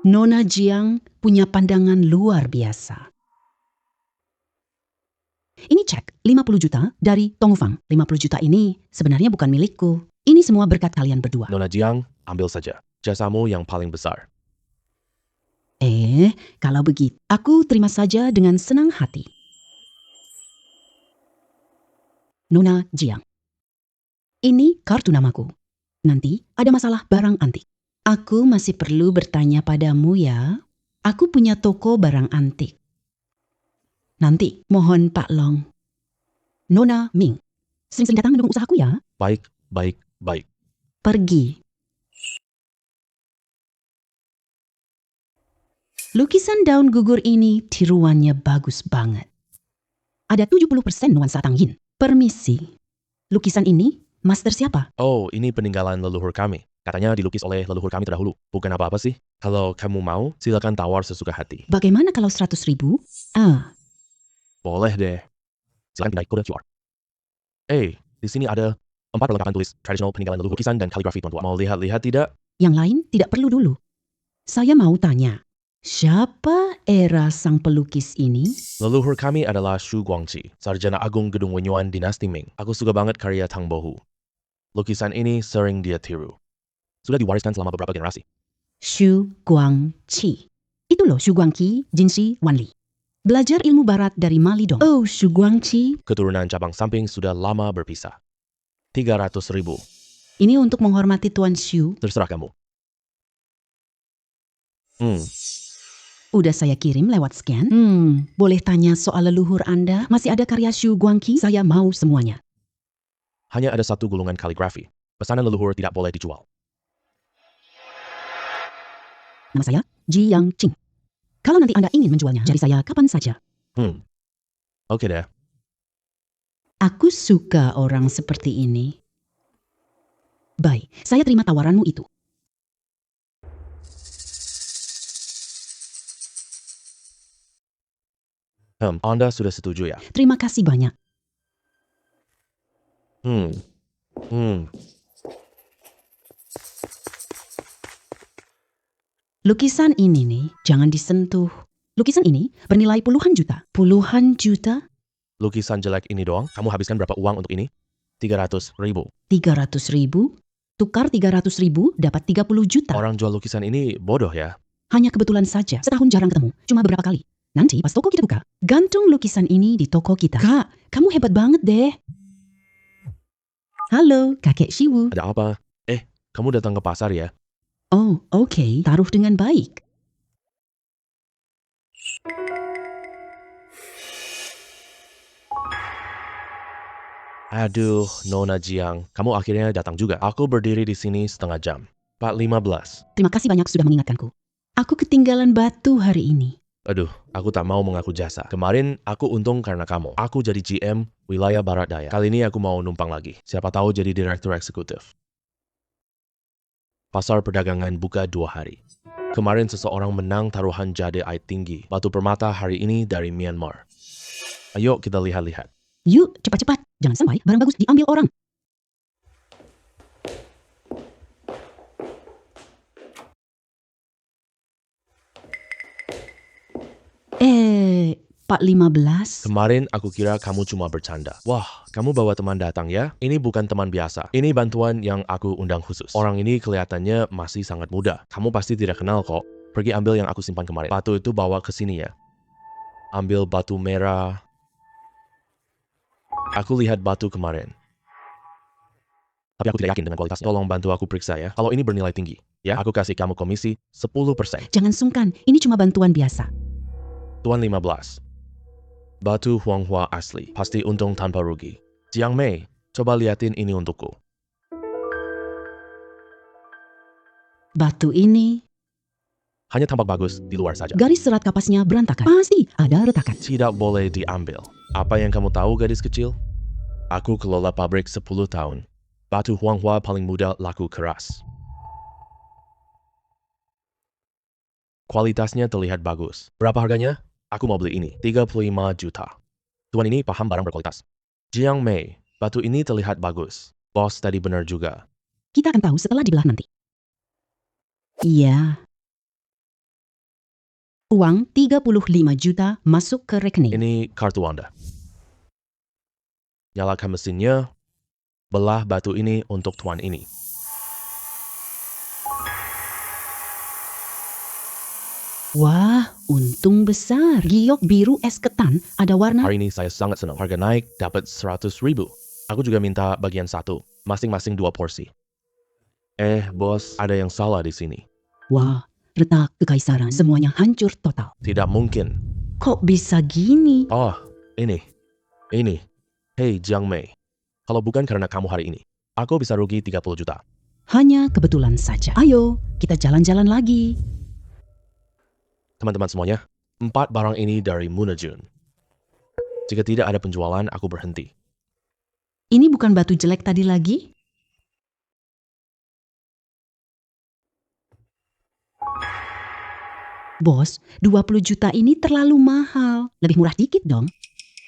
Nona Jiang punya pandangan luar biasa. Ini cek 50 juta dari Tonggu Fang. 50 juta ini sebenarnya bukan milikku. Ini semua berkat kalian berdua. Nona Jiang, ambil saja. Jasamu yang paling besar. Kalau begitu, aku terima saja dengan senang hati. Nona Jiang. Ini kartu namaku. Nanti ada masalah barang antik. Aku masih perlu bertanya padamu ya. Aku punya toko barang antik. Nanti, mohon Pak Long. Nona Ming. Sering-sering datang mendukung usahaku ya. Baik, baik, baik. Pergi. Lukisan daun gugur ini tiruannya bagus banget. Ada 70% nuansa Tang Yin. Permisi. Lukisan ini master siapa? Oh, ini peninggalan leluhur kami. Katanya dilukis oleh leluhur kami terdahulu. Bukan apa-apa sih. Kalau kamu mau, silakan tawar sesuka hati. Bagaimana kalau 100.000? Boleh deh. Silakan pindah kode QR. Di sini ada 4 perlengkapan tulis tradisional peninggalan leluhur, lukisan dan kaligrafi tuan-tuan. Mau lihat-lihat tidak? Yang lain tidak perlu dulu. Saya mau tanya, siapa era sang pelukis ini? Leluhur kami adalah Xu Guangqi, sarjana agung gedung Wenyuan dinasti Ming. Aku suka banget karya Tang Bohu. Lukisan ini sering dia tiru. Sudah diwariskan selama beberapa generasi. Xu Guangqi. Itu loh Xu Guangqi, Jinshi Wanli. Belajar ilmu barat dari Mali dong. Oh, Xu Guangqi. Keturunan cabang samping sudah lama berpisah. 300.000. Ini untuk menghormati Tuan Xu. Terserah kamu. Udah saya kirim lewat scan. Boleh tanya soal leluhur Anda? Masih ada karya Xu Guangqi? Saya mau semuanya. Hanya ada satu gulungan kaligrafi. Pesanan leluhur tidak boleh dijual. Nama saya Ji Yang Ching. Kalau nanti Anda ingin menjualnya, cari saya kapan saja. Oke deh. Aku suka orang seperti ini. Baik, saya terima tawaranmu itu. Anda sudah setuju ya? Terima kasih banyak. Lukisan ini nih, jangan disentuh. Lukisan ini bernilai puluhan juta. Puluhan juta? Lukisan jelek ini doang, kamu habiskan berapa uang untuk ini? 300.000. 300.000? Tukar 300.000 dapat 30 juta. Orang jual lukisan ini bodoh ya. Hanya kebetulan saja, setahun jarang ketemu, cuma beberapa kali. Nanti pas toko kita buka, gantung lukisan ini di toko kita. Kak, kamu hebat banget deh. Halo, kakek Shiwu. Ada apa? Kamu datang ke pasar ya? Oh, oke. Taruh dengan baik. Aduh, Nona Jiang, kamu akhirnya datang juga. Aku berdiri di sini setengah jam. 4:15. Terima kasih banyak sudah mengingatkanku. Aku ketinggalan batu hari ini. Aduh, aku tak mau mengaku jasa. Kemarin aku untung karena kamu. Aku jadi GM wilayah Barat Daya. Kali ini aku mau numpang lagi. Siapa tahu jadi direktur eksekutif. Pasar perdagangan buka 2 hari. Kemarin seseorang menang taruhan jade air tinggi. Batu permata hari ini dari Myanmar. Ayo kita lihat-lihat. Yuk, cepat-cepat. Jangan sampai barang bagus diambil orang. Pak 15. Kemarin aku kira kamu cuma bercanda. Wah, kamu bawa teman datang ya? Ini bukan teman biasa. Ini bantuan yang aku undang khusus. Orang ini kelihatannya masih sangat muda. Kamu pasti tidak kenal kok. Pergi ambil yang aku simpan kemarin. Batu itu bawa ke sini ya. Ambil batu merah. Aku lihat batu kemarin. Tapi aku tidak yakin dengan kualitasnya. Tolong bantu aku periksa ya. Kalau ini bernilai tinggi, ya aku kasih kamu komisi 10%. Jangan sungkan, ini cuma bantuan biasa. Tuan 15. Batu Huanghua asli, pasti untung tanpa rugi. Jiang Mei, coba liatin ini untukku. Batu ini, Hanya tampak bagus di luar saja. garis serat kapasnya berantakan. Pasti ada retakan. Tidak boleh diambil. Apa yang kamu tahu gadis kecil? Aku kelola pabrik 10 tahun. Batu Huanghua paling muda laku keras. Kualitasnya terlihat bagus. Berapa harganya? Aku mau beli ini, 35 juta. Tuan ini paham barang berkualitas. Jiang Mei, batu ini terlihat bagus. Bos tadi benar juga. Kita akan tahu setelah dibelah nanti. Iya. Uang 35 juta masuk ke rekening. Ini kartu Anda. Nyalakan mesinnya. Belah batu ini untuk tuan ini. Wah, untung besar. Giok biru es ketan ada warna. Hari ini saya sangat senang. Harga naik, dapat 100.000. Aku juga minta bagian 1, masing-masing 2 porsi. Bos, ada yang salah di sini. Wah, retak kekaisaran semuanya hancur total. Tidak mungkin. Kok bisa gini? Oh, ini. Hei, Jiang Mei. Kalau bukan karena kamu hari ini, aku bisa rugi 30 juta. Hanya kebetulan saja. Ayo, kita jalan-jalan lagi. Teman-teman semuanya, 4 barang ini dari Munajun. Jika tidak ada penjualan, aku berhenti. Ini bukan batu jelek tadi lagi? Bos, 20 juta ini terlalu mahal. Lebih murah dikit dong.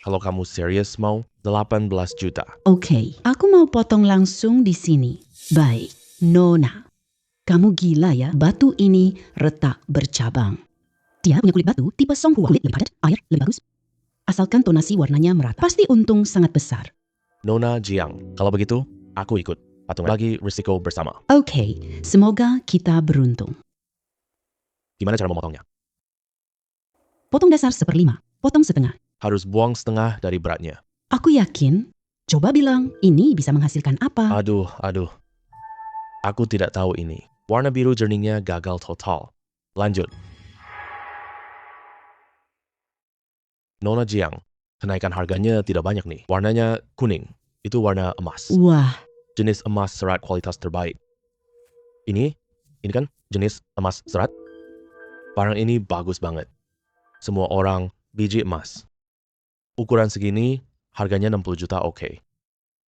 Kalau kamu serius mau, 18 juta. Oke, aku mau potong langsung di sini. Baik, Nona. Kamu gila ya, batu ini retak bercabang. Dia punya kulit batu tipe Songhua. Kulit lebih padat, air lebih bagus. Asalkan tonasi warnanya merata. Pasti untung sangat besar. Nona Jiang, kalau begitu, aku ikut. Patungan lagi risiko bersama. Oke, semoga kita beruntung. Gimana cara memotongnya? Potong dasar 1/5, potong setengah. Harus buang setengah dari beratnya. Aku yakin. Coba bilang, ini bisa menghasilkan apa? Aduh. Aku tidak tahu ini. Warna biru jernihnya gagal total. Lanjut. Nona Jiang, kenaikan harganya tidak banyak nih. Warnanya kuning. Itu warna emas. Wah, jenis emas serat kualitas terbaik. Ini kan jenis emas serat. Barang ini bagus banget. Semua orang biji emas. Ukuran segini, harganya 60 juta oke.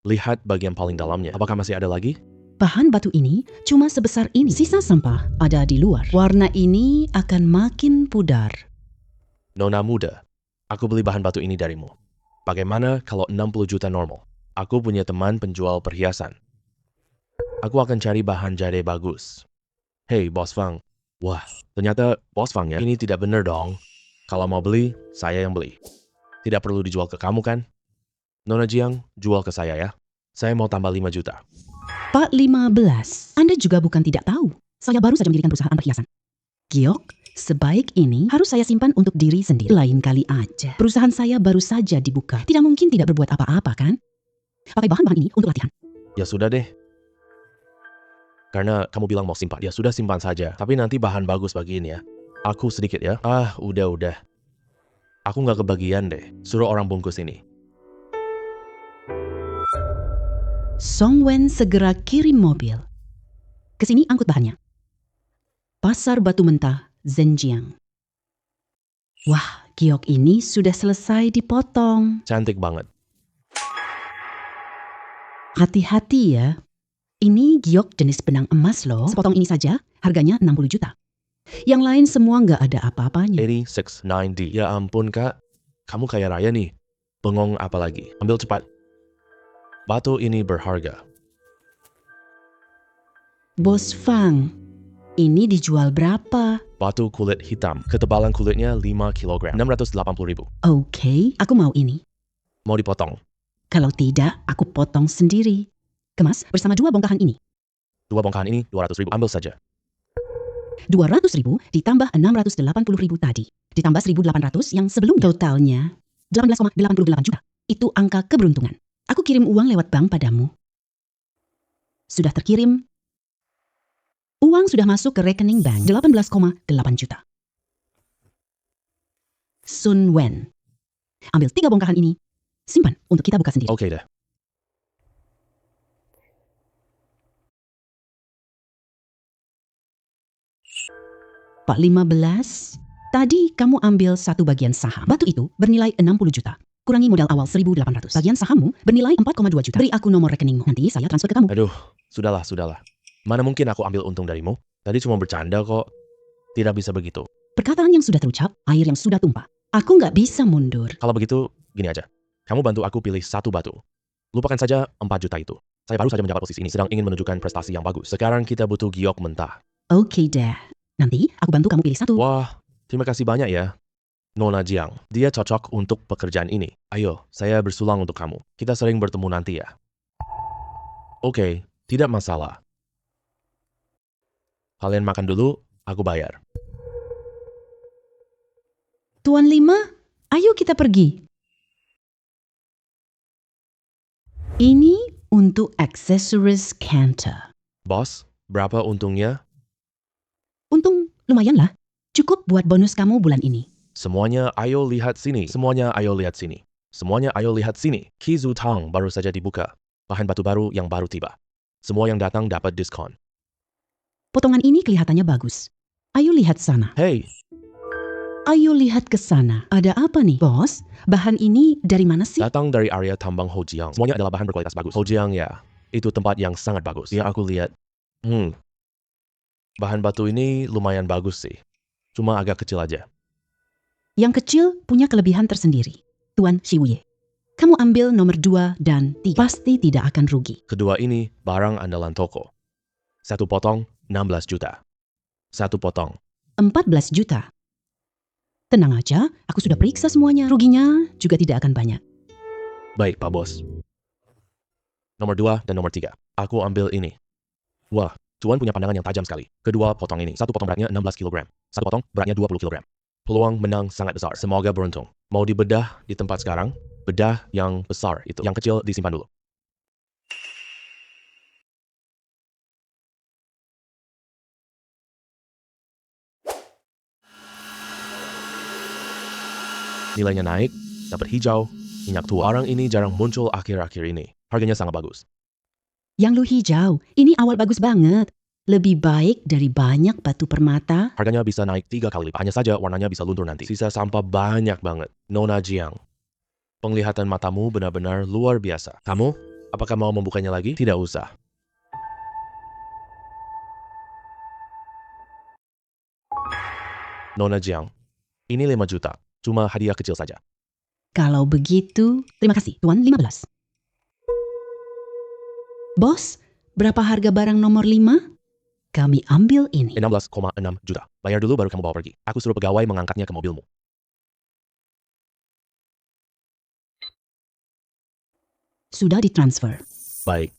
Lihat bagian paling dalamnya. Apakah masih ada lagi? Bahan batu ini cuma sebesar ini. Sisa sampah ada di luar. Warna ini akan makin pudar. Nona muda, aku beli bahan batu ini darimu. Bagaimana kalau 60 juta normal? Aku punya teman penjual perhiasan. Aku akan cari bahan jade bagus. Hei, Bos Fang. Wah, ternyata Bos Fang ya? Ini tidak benar dong. Kalau mau beli, saya yang beli. Tidak perlu dijual ke kamu kan? Nona Jiang, jual ke saya ya. Saya mau tambah 5 juta. Pak 15, Anda juga bukan tidak tahu. Saya baru saja mendirikan perusahaan perhiasan. Giok, sebaik ini harus saya simpan untuk diri sendiri. Lain kali aja. Perusahaan saya baru saja dibuka. Tidak mungkin tidak berbuat apa-apa kan? Pakai bahan-bahan ini untuk latihan. Ya sudah deh. Karena kamu bilang mau simpan. Ya sudah simpan saja. Tapi nanti bahan bagus bagiin ya. Aku sedikit ya. Udah. Aku nggak kebagian deh. Suruh orang bungkus ini. Song Wen segera kirim mobil. Kesini angkut bahannya. Pasar Batu Mentah, Zhenjiang. Wah, giok ini sudah selesai dipotong. Cantik banget. Hati-hati ya. Ini giok jenis benang emas loh. Sepotong ini saja harganya 60 juta. Yang lain semua nggak ada apa-apanya. 869D. Ya ampun kak. Kamu kaya raya nih. Bengong apa lagi? Ambil cepat. Batu ini berharga. Bos Fang, ini dijual berapa? Batu kulit hitam. Ketebalan kulitnya 5 kg. 680.000. Oke, aku mau ini. Mau dipotong. Kalau tidak, aku potong sendiri. Kemas bersama 2 bongkahan ini. 2 bongkahan ini 200.000. Ambil saja. 200.000 ditambah 680.000 tadi. Ditambah 1.800 yang sebelumnya. Totalnya 18,88 juta. Itu angka keberuntungan. Aku kirim uang lewat bank padamu. Sudah terkirim. Uang sudah masuk ke rekening bank 18,8 juta. Sun Wen. Ambil 3 bongkahan ini. Simpan untuk kita buka sendiri. Oke deh. Pak 15, tadi kamu ambil 1 bagian saham. Batu itu bernilai 60 juta. Kurangi modal awal 1.800. Bagian sahammu bernilai 4,2 juta. Beri aku nomor rekeningmu. Nanti saya transfer ke kamu. Aduh, sudahlah. Mana mungkin aku ambil untung darimu? Tadi cuma bercanda kok. Tidak bisa begitu. Perkataan yang sudah terucap, air yang sudah tumpah. Aku nggak bisa mundur. Kalau begitu, gini aja. Kamu bantu aku pilih 1 batu. Lupakan saja 4 juta itu. Saya baru saja mendapat posisi ini, sedang ingin menunjukkan prestasi yang bagus. Sekarang kita butuh giok mentah. Oke deh. Nanti aku bantu kamu pilih 1. Wah, terima kasih banyak ya. Nona Jiang, dia cocok untuk pekerjaan ini. Ayo, saya bersulang untuk kamu. Kita sering bertemu nanti ya. Oke, tidak masalah. Kalian makan dulu, aku bayar. Tuan 5, ayo kita pergi. Ini untuk aksesoris Cantor. Bos, berapa untungnya? Untung lumayan lah. Cukup buat bonus kamu bulan ini. Semuanya ayo lihat sini. Semuanya ayo lihat sini. Semuanya ayo lihat sini. Kizu Tang baru saja dibuka. Bahan batu baru yang baru tiba. Semua yang datang dapat diskon. Potongan ini kelihatannya bagus. Ayo lihat sana. Hei, Ayo lihat ke sana. Ada apa nih, bos? Bahan ini dari mana sih? datang dari area tambang Hojiang. Semuanya adalah bahan berkualitas bagus. Hojiang ya, itu tempat yang sangat bagus. Ya aku lihat. Bahan batu ini lumayan bagus sih. Cuma agak kecil aja. Yang kecil punya kelebihan tersendiri. Tuan Shiwuye, kamu ambil nomor 2 dan 3. Pasti tidak akan rugi. Kedua ini barang andalan toko. 1 potong 16 juta. 1 potong. 14 juta. Tenang aja, aku sudah periksa semuanya. Ruginya juga tidak akan banyak. Baik, Pak Bos. Nomor 2 dan nomor 3. Aku ambil ini. Wah, Tuan punya pandangan yang tajam sekali. Kedua potong ini. 1 potong beratnya 16 kg. 1 potong beratnya 20 kg. Peluang menang sangat besar. Semoga beruntung. Mau dibedah di tempat sekarang? Bedah yang besar itu. Yang kecil disimpan dulu. Nilainya naik, dapat hijau, minyak tua. Orang ini jarang muncul akhir-akhir ini. Harganya sangat bagus. Yang lu hijau, ini awal bagus banget. Lebih baik dari banyak batu permata. Harganya bisa naik 3 kali lipat. Hanya saja warnanya bisa luntur nanti. Sisa sampah banyak banget. Nona Jiang, penglihatan matamu benar-benar luar biasa. Kamu, apakah mau membukanya lagi? Tidak usah. Nona Jiang, ini 5 juta. Cuma hadiah kecil saja. Kalau begitu, terima kasih, Tuan 15. Bos, berapa harga barang nomor 5? Kami ambil ini. 16,6 juta. Bayar dulu baru kamu bawa pergi. Aku suruh pegawai mengangkatnya ke mobilmu. Sudah ditransfer. Baik.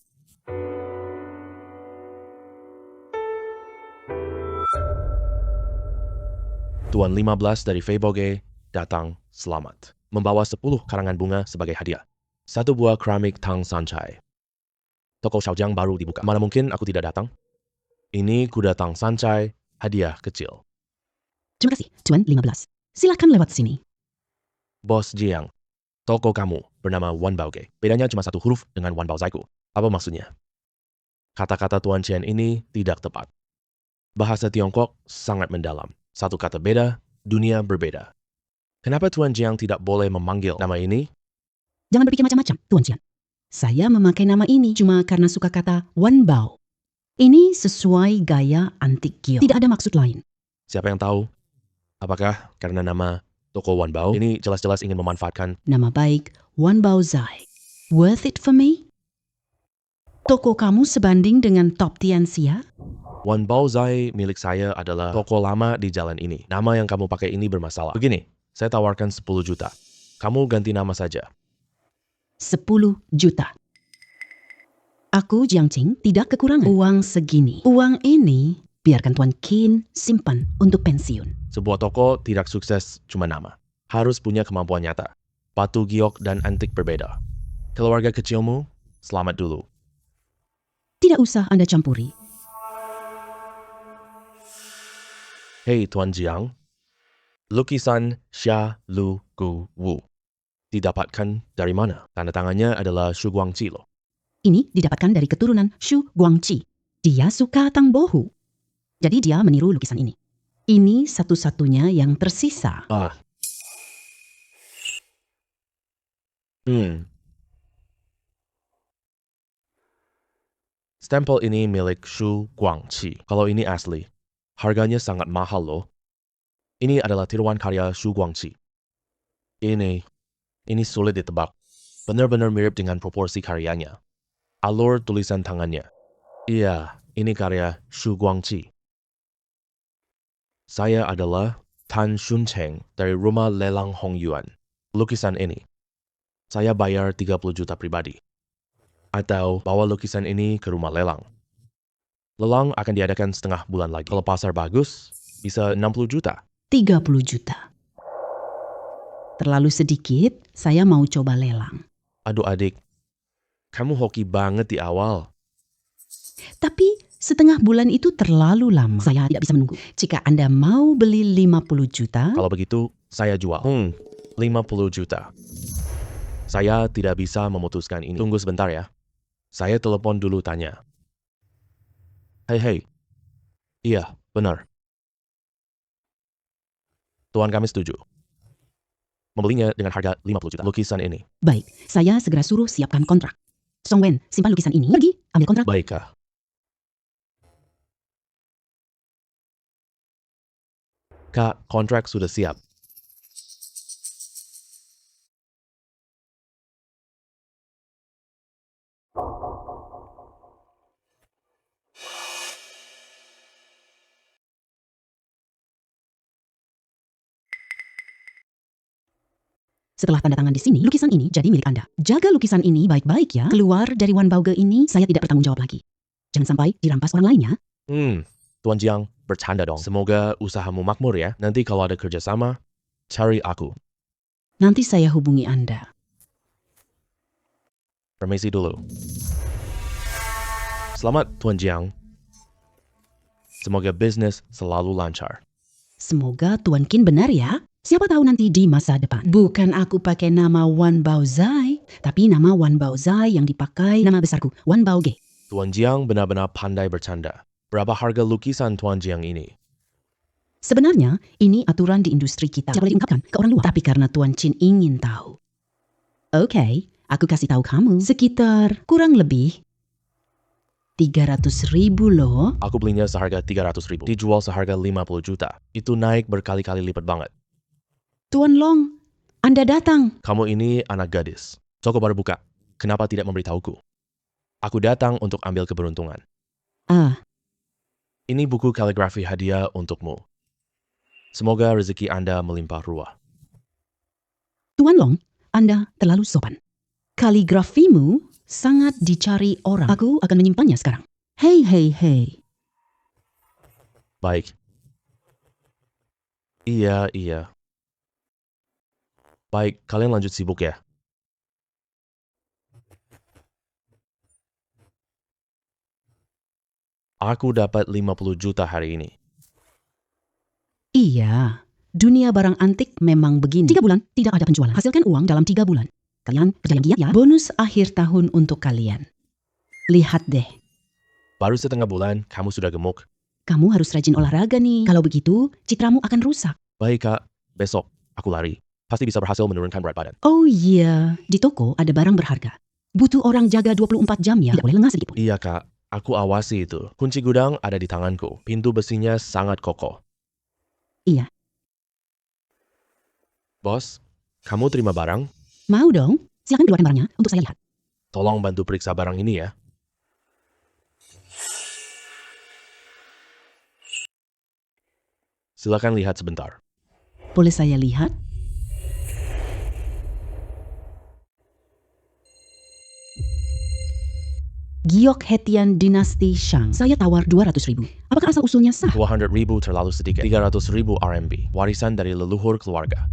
Tuan 15 dari Feiboge datang selamat. Membawa 10 karangan bunga sebagai hadiah. 1 buah keramik Tang Sanchai. Toko Xiaojiang baru dibuka. Mana mungkin aku tidak datang? Ini kuda Tang Sanchai, hadiah kecil. Terima kasih, Tuan 15. Silakan lewat sini. Bos Jiang, toko kamu bernama Wan Baoge. Bedanya cuma 1 huruf dengan Wan Baozaiku. Apa maksudnya? Kata-kata Tuan Chen ini tidak tepat. Bahasa Tiongkok sangat mendalam. 1 kata beda, dunia berbeda. Kenapa Tuan Jiang tidak boleh memanggil nama ini? Jangan berpikir macam-macam, Tuan Jian. Saya memakai nama ini cuma karena suka kata Wan Bao. Ini sesuai gaya antik Gyo. Tidak ada maksud lain. Siapa yang tahu? Apakah karena nama toko Wan Bao ini jelas-jelas ingin memanfaatkan Nama baik Wan Bao Zai. Worth it for me? Toko kamu sebanding dengan Top Tianxia? Wan Bao Zai milik saya adalah toko lama di jalan ini. Nama yang kamu pakai ini bermasalah. Begini, saya tawarkan 10 juta. Kamu ganti nama saja. 10 juta. Aku, Jiang Qing, tidak kekurangan uang segini. Uang ini biarkan Tuan Qin simpan untuk pensiun. Sebuah toko tidak sukses cuma nama. Harus punya kemampuan nyata. Batu giok dan antik berbeda. Keluarga kecilmu, selamat dulu. Tidak usah Anda campuri. Hei Tuan Jiang, lukisan Xia Lu Gu Wu didapatkan dari mana? Tanda tangannya adalah Shu Guangqi loh. Ini didapatkan dari keturunan Shu Guangqi. Dia suka Tang Bohu. Jadi dia meniru lukisan ini. Ini satu-satunya yang tersisa. Stempel ini milik Shu Guangqi. Kalau ini asli, harganya sangat mahal loh. Ini adalah tiruan karya Shu Guangqi. Ini sulit ditebak. Benar-benar mirip dengan proporsi karyanya. Alur tulisan tangannya. Iya, ini karya Shu Guangqi. Saya adalah Tan Shuncheng dari rumah lelang Hong Yuan. Lukisan ini. Saya bayar 30 juta pribadi. Atau bawa lukisan ini ke rumah lelang. Lelang akan diadakan setengah bulan lagi. Kalau pasar bagus, bisa 60 juta. 30 juta. Terlalu sedikit, saya mau coba lelang. Aduh adik, kamu hoki banget di awal. Tapi setengah bulan itu terlalu lama. Saya tidak bisa menunggu. Jika Anda mau beli 50 juta, Kalau begitu, saya jual. 50 juta. Saya tidak bisa memutuskan ini. Tunggu sebentar ya. Saya telepon dulu tanya. Hei. Iya, benar. Tuan kami setuju. Membelinya dengan harga 50 juta. Lukisan ini. baik, saya segera suruh siapkan kontrak. Song Wen, simpan lukisan ini. Pergi, ambil kontrak. Baikkah? Kak, kontrak sudah siap. Setelah tanda tangan di sini, lukisan ini jadi milik Anda. Jaga lukisan ini baik-baik ya. Keluar dari Wan Baoge ini, saya tidak bertanggung jawab lagi. Jangan sampai dirampas orang lainnya. Tuan Jiang, bercanda dong. Semoga usahamu makmur ya. Nanti kalau ada kerjasama, cari aku. Nanti saya hubungi Anda. Permisi dulu. Selamat Tuan Jiang. Semoga bisnis selalu lancar. Semoga Tuan Qin benar ya. Siapa tahu nanti di masa depan. Bukan aku pakai nama Wan Bao Zai, tapi nama Wan Bao Zai yang dipakai nama besarku, Wan Baoge. Tuan Jiang benar-benar pandai bercanda. Berapa harga lukisan Tuan Jiang ini? Sebenarnya, ini aturan di industri kita. Tidak boleh diungkapkan ke orang luar. Tapi karena Tuan Chin ingin tahu. Oke, aku kasih tahu kamu. Sekitar kurang lebih 300.000 loh. Aku belinya seharga 300.000. Dijual seharga 50 juta. Itu naik berkali-kali lipat banget. Tuan Long, Anda datang. Kamu ini anak gadis. Toko baru buka. Kenapa tidak memberitahuku? Aku datang untuk ambil keberuntungan. Ini buku kaligrafi hadiah untukmu. Semoga rezeki Anda melimpah ruah. Tuan Long, Anda terlalu sopan. Kaligrafimu sangat dicari orang. Aku akan menyimpannya sekarang. Hei. Baik. Iya. Baik, kalian lanjut sibuk ya. Aku dapat 50 juta hari ini. Iya, dunia barang antik memang begini. 3 bulan tidak ada penjualan. Hasilkan uang dalam 3 bulan. Kalian berjalan giat ya. Bonus akhir tahun untuk kalian. Lihat deh. Baru setengah bulan, kamu sudah gemuk. Kamu harus rajin olahraga nih. Kalau begitu, citramu akan rusak. Baik kak, besok aku lari. Pasti bisa berhasil menurunkan berat badan. Oh iya, di toko ada barang berharga. Butuh orang jaga 24 jam ya. Tidak boleh lengah sedikit pun. Iya kak, aku awasi itu. Kunci gudang ada di tanganku. Pintu besinya sangat kokoh. Iya. Bos, kamu terima barang? Mau dong? Silakan keluarkan barangnya untuk saya lihat. Tolong bantu periksa barang ini ya. Silakan lihat sebentar. Boleh saya lihat? Giok Hetian Dinasti Shang. Saya tawar 200.000. Apakah asal usulnya sah? 200.000 terlalu sedikit. 300.000 RMB. Warisan dari leluhur keluarga.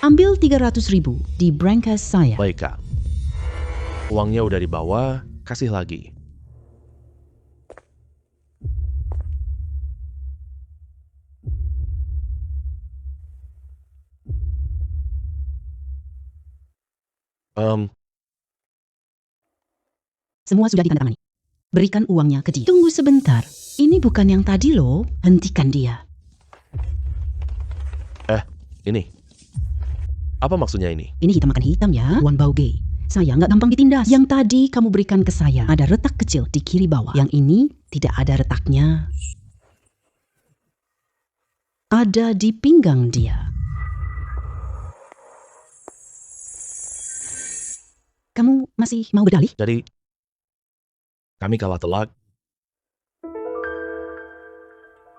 Ambil 300.000 di brankas saya. Baik kak. Uangnya udah dibawa, kasih lagi. Semua sudah ditandatangani. Berikan uangnya ke dia. Tunggu sebentar. Ini bukan yang tadi loh. Hentikan dia. Ini. Apa maksudnya ini? Ini hitam makan hitam ya, Tuan Bauge. Saya nggak gampang ditindas. Yang tadi kamu berikan ke saya ada retak kecil di kiri bawah. Yang ini tidak ada retaknya. Ada di pinggang dia. Kamu masih mau berdalih? Jadi, kami kalah telak.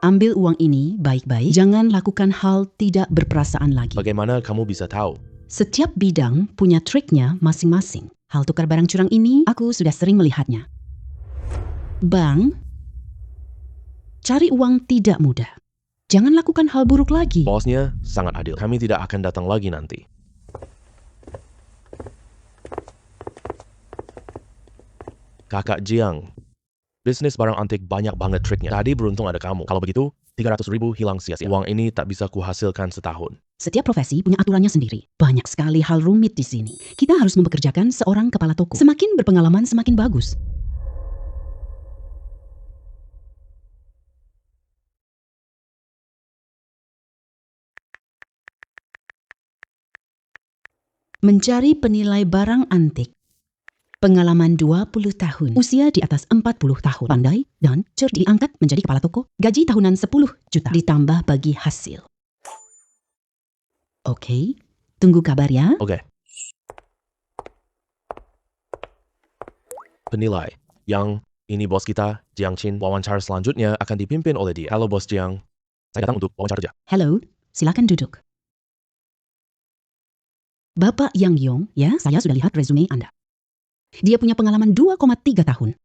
Ambil uang ini baik-baik. Jangan lakukan hal tidak berperasaan lagi. Bagaimana kamu bisa tahu? Setiap bidang punya triknya masing-masing. Hal tukar barang curang ini aku sudah sering melihatnya. Bang, cari uang tidak mudah. Jangan lakukan hal buruk lagi. Bosnya sangat adil. Kami tidak akan datang lagi nanti. Kakak Jiang, bisnis barang antik banyak banget triknya. Tadi beruntung ada kamu. Kalau begitu, 300.000 hilang sia-sia. Uang ini tak bisa kuhasilkan setahun. Setiap profesi punya aturannya sendiri. Banyak sekali hal rumit di sini. Kita harus mempekerjakan seorang kepala toko. Semakin berpengalaman, semakin bagus. Mencari penilai barang antik. Pengalaman 20 tahun. Usia di atas 40 tahun. Pandai dan cerdik. Diangkat menjadi kepala toko. Gaji tahunan 10 juta. Ditambah bagi hasil. Oke, tunggu kabar ya. Oke. Penilai. Yang ini bos kita, Jiang Qin. Wawancara selanjutnya akan dipimpin oleh dia. Halo bos Jiang. Saya datang untuk wawancara kerja. Halo, silakan duduk. Bapak Yang Yong, ya, saya sudah lihat resume Anda. Dia punya pengalaman 2,3 tahun.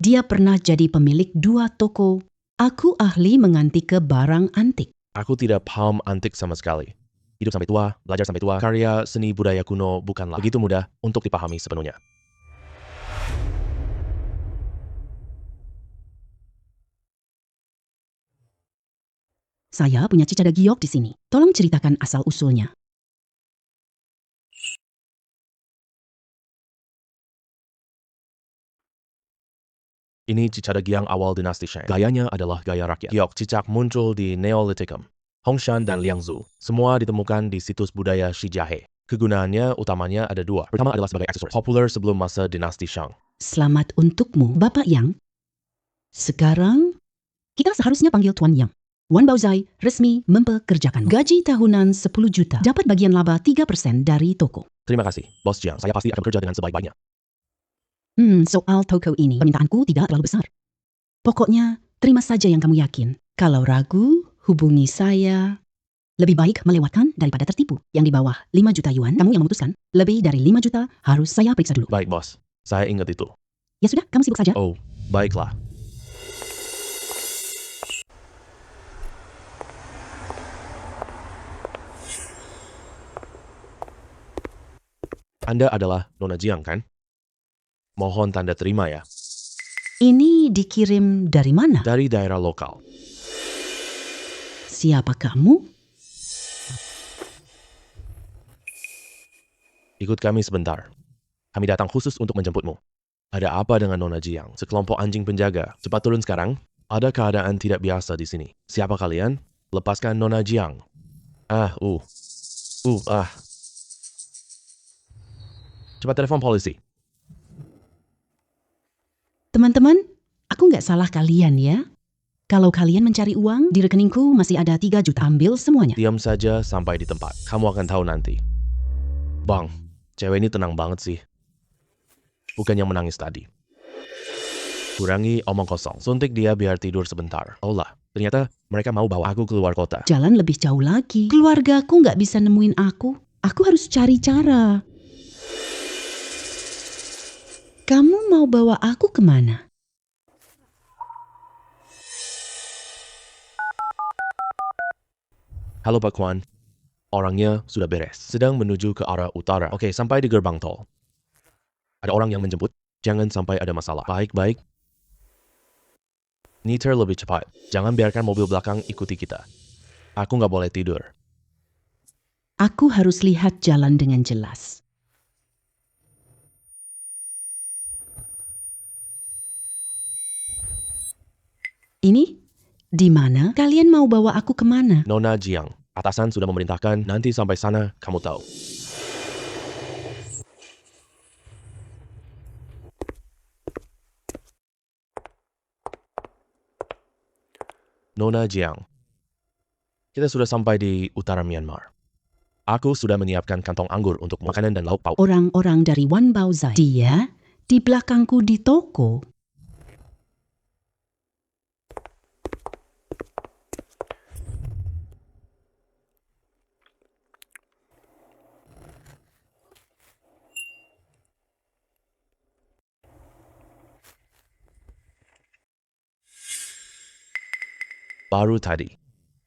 Dia pernah jadi pemilik 2 toko. Aku ahli mengantik ke barang antik. Aku tidak paham antik sama sekali. Hidup sampai tua, belajar sampai tua, karya seni budaya kuno bukanlah begitu mudah untuk dipahami sepenuhnya. Saya punya cicada giok di sini. Tolong ceritakan asal-usulnya. Ini cicada Giang awal dinasti Shang. Gayanya adalah gaya rakyat. Giok cicak muncul di Neolithicum, Hongshan dan Liangzhu. Semua ditemukan di situs budaya Shijiahe. Kegunaannya utamanya ada dua. Pertama adalah sebagai aksesoris, populer sebelum masa dinasti Shang. Selamat untukmu, Bapak Yang. Sekarang, kita seharusnya panggil Tuan Yang. Wan Baozai resmi mempekerjakan. Gaji tahunan 10 juta. Dapat bagian laba 3% dari toko. Terima kasih, Bos Jiang. Saya pasti akan bekerja dengan sebaik-baiknya. Soal toko ini, permintaanku tidak terlalu besar. Pokoknya, terima saja yang kamu yakin. Kalau ragu, hubungi saya. Lebih baik melewatkan daripada tertipu. Yang di bawah 5 juta yuan, kamu yang memutuskan. Lebih dari 5 juta, harus saya periksa dulu. Baik, Bos. Saya ingat itu. Ya sudah, kamu sibuk saja. Oh, baiklah. Anda adalah Nona Jiang, kan? Mohon tanda terima ya. Ini dikirim dari mana? Dari daerah lokal. Siapa kamu? Ikut kami sebentar. Kami datang khusus untuk menjemputmu. Ada apa dengan Nona Jiang? Sekelompok anjing penjaga. Cepat turun sekarang. Ada keadaan tidak biasa di sini. Siapa kalian? Lepaskan Nona Jiang. Cepat telepon polisi. Teman-teman, aku nggak salah kalian ya. Kalau kalian mencari uang, di rekeningku masih ada 3 juta. Ambil semuanya. Diam saja sampai di tempat. Kamu akan tahu nanti. Bang, cewek ini tenang banget sih. Bukan yang menangis tadi. Kurangi omong kosong. Suntik dia biar tidur sebentar. Oh lah, ternyata mereka mau bawa aku keluar kota. Jalan lebih jauh lagi. Keluargaku nggak bisa nemuin aku. Aku harus cari cara. Kamu mau bawa aku kemana? Halo Pak Kwan. Orangnya sudah beres. Sedang menuju ke arah utara. Oke, sampai di gerbang tol. Ada orang yang menjemput. Jangan sampai ada masalah. Baik-baik. Niter lebih cepat. Jangan biarkan mobil belakang ikuti kita. Aku nggak boleh tidur. Aku harus lihat jalan dengan jelas. Ini? Di mana? Kalian mau bawa aku kemana? Nona Jiang. Atasan sudah memerintahkan. Nanti sampai sana, kamu tahu. Nona Jiang. Kita sudah sampai di utara Myanmar. Aku sudah menyiapkan kantong anggur untuk makanan dan lauk pauk. Orang-orang dari Wan Baozai. Dia di belakangku di toko. Baru tadi.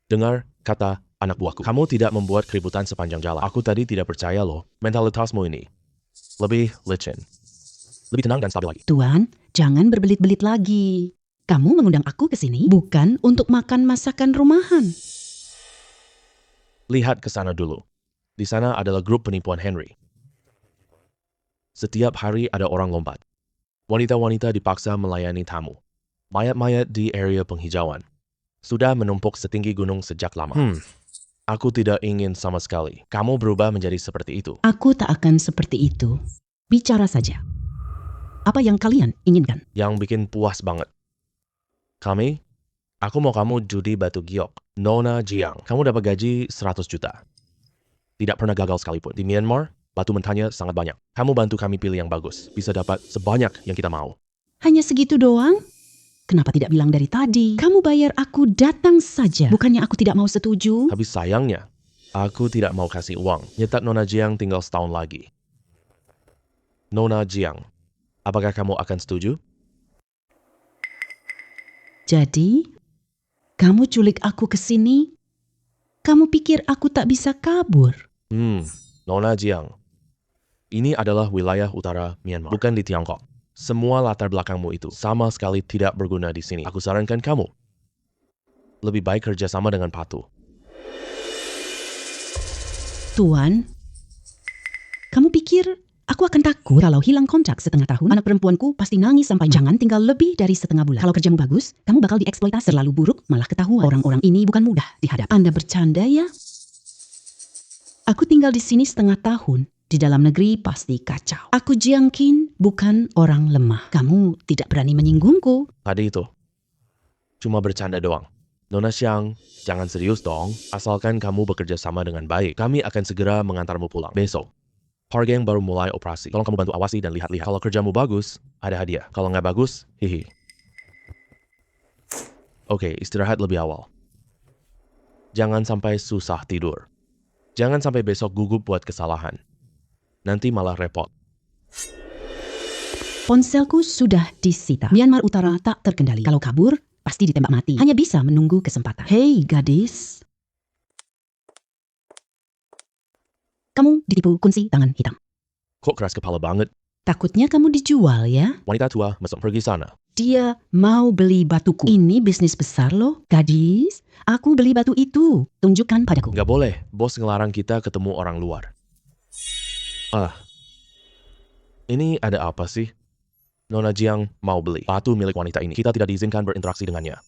Dengar kata anak buahku. Kamu tidak membuat keributan sepanjang jalan. Aku tadi tidak percaya loh. Mentalitasmu ini. Lebih licin. Lebih tenang dan stabil lagi. Tuan, jangan berbelit-belit lagi. Kamu mengundang aku ke sini bukan untuk makan masakan rumahan. Lihat ke sana dulu. Di sana adalah grup penipuan Henry. Setiap hari ada orang lompat. Wanita-wanita dipaksa melayani tamu. Mayat-mayat di area penghijauan. Sudah menumpuk setinggi gunung sejak lama. Aku tidak ingin sama sekali. Kamu berubah menjadi seperti itu. Aku tak akan seperti itu. Bicara saja. Apa yang kalian inginkan? Yang bikin puas banget. Aku mau kamu judi batu giok. Nona Jiang. Kamu dapat gaji 100 juta. Tidak pernah gagal sekalipun. Di Myanmar, batu mentahnya sangat banyak. Kamu bantu kami pilih yang bagus. Bisa dapat sebanyak yang kita mau. Hanya segitu doang? Kenapa tidak bilang dari tadi? Kamu bayar aku datang saja. Bukannya aku tidak mau setuju? Tapi sayangnya, aku tidak mau kasih uang. Nyetak Nona Jiang tinggal setahun lagi. Nona Jiang, apakah kamu akan setuju? Jadi, kamu culik aku ke sini? Kamu pikir aku tak bisa kabur? Nona Jiang. Ini adalah wilayah utara Myanmar, bukan di Tiongkok. Semua latar belakangmu itu sama sekali tidak berguna di sini. Aku sarankan kamu lebih baik kerjasama dengan Patu. Tuan, kamu pikir Aku akan takut kalau hilang kontrak setengah tahun. Anak perempuanku pasti nangis sampai jangan tinggal lebih dari setengah bulan. Kalau kerjamu bagus, kamu bakal dieksploitasi. Terlalu buruk, malah ketahuan. Orang-orang ini bukan mudah dihadap. Anda bercanda ya? Aku tinggal di sini setengah tahun. Di dalam negeri pasti kacau. Aku Jiang Qin, bukan orang lemah. Kamu tidak berani menyinggungku. Tadi itu cuma bercanda doang. Nona Xiang, jangan serius dong. Asalkan kamu bekerja sama dengan baik, kami akan segera mengantarmu pulang besok. Harga yang baru mulai operasi. Tolong kamu bantu awasi dan lihat-lihat. Kalau kerjamu bagus, ada hadiah. Kalau nggak bagus, hihi. Oke, istirahat lebih awal. Jangan sampai susah tidur. Jangan sampai besok gugup buat kesalahan. Nanti malah repot. Ponselku sudah disita. Myanmar Utara tak terkendali. Kalau kabur, pasti ditembak mati. Hanya bisa menunggu kesempatan. Hei gadis. Kamu ditipu kunci tangan hitam. Kok keras kepala banget? Takutnya kamu dijual ya? Wanita tua, mesum pergi sana. Dia mau beli batuku. Ini bisnis besar loh, gadis. Aku beli batu itu. Tunjukkan padaku. Nggak boleh, bos ngelarang kita ketemu orang luar. Ini ada apa sih? Nona Jiang mau beli batu milik wanita ini. Kita tidak diizinkan berinteraksi dengannya.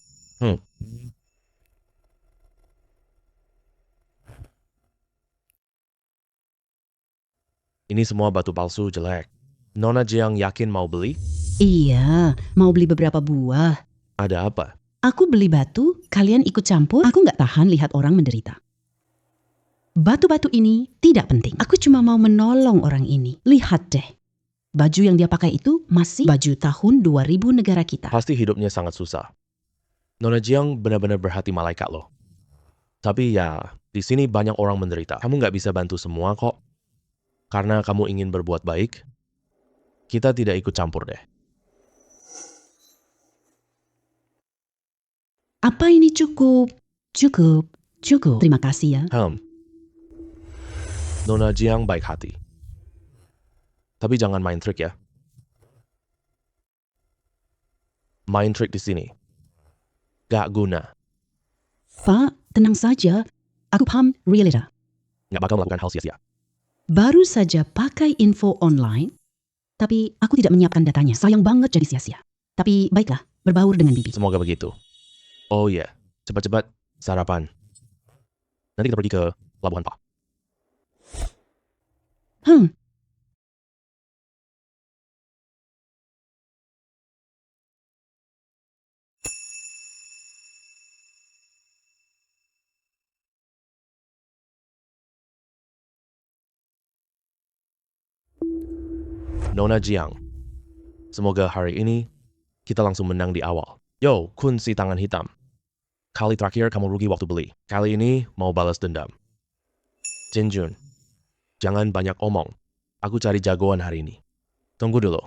Ini semua batu palsu jelek. Nona Jiang yakin mau beli? Iya, mau beli beberapa buah. Ada apa? Aku beli batu, kalian ikut campur. Aku nggak tahan lihat orang menderita. Batu-batu ini tidak penting. Aku cuma mau menolong orang ini. Lihat deh. Baju yang dia pakai itu masih baju tahun 2000 negara kita. Pasti hidupnya sangat susah. Nona Jiang benar-benar berhati malaikat loh. Tapi ya, di sini banyak orang menderita. Kamu nggak bisa bantu semua kok. Karena kamu ingin berbuat baik, kita tidak ikut campur deh. Apa ini cukup? Cukup. Terima kasih ya. Nona Jiang baik hati. Tapi jangan main trik ya. Main trik di sini. Gak guna. Pak, tenang saja. Aku paham realita. Nggak bakal melakukan hal sia-sia. Baru saja pakai info online, tapi aku tidak menyiapkan datanya. Sayang banget jadi sia-sia. Tapi baiklah, berbaur dengan Bibi. Semoga begitu. Oh iya, cepat-cepat sarapan. Nanti kita pergi ke Pelabuhan Pak. Nona Jiang, semoga hari ini kita langsung menang di awal. Yo, Kun si tangan hitam. Kali terakhir kamu rugi waktu beli. Kali ini mau balas dendam. Jinjun, jangan banyak omong. Aku cari jagoan hari ini. Tunggu dulu.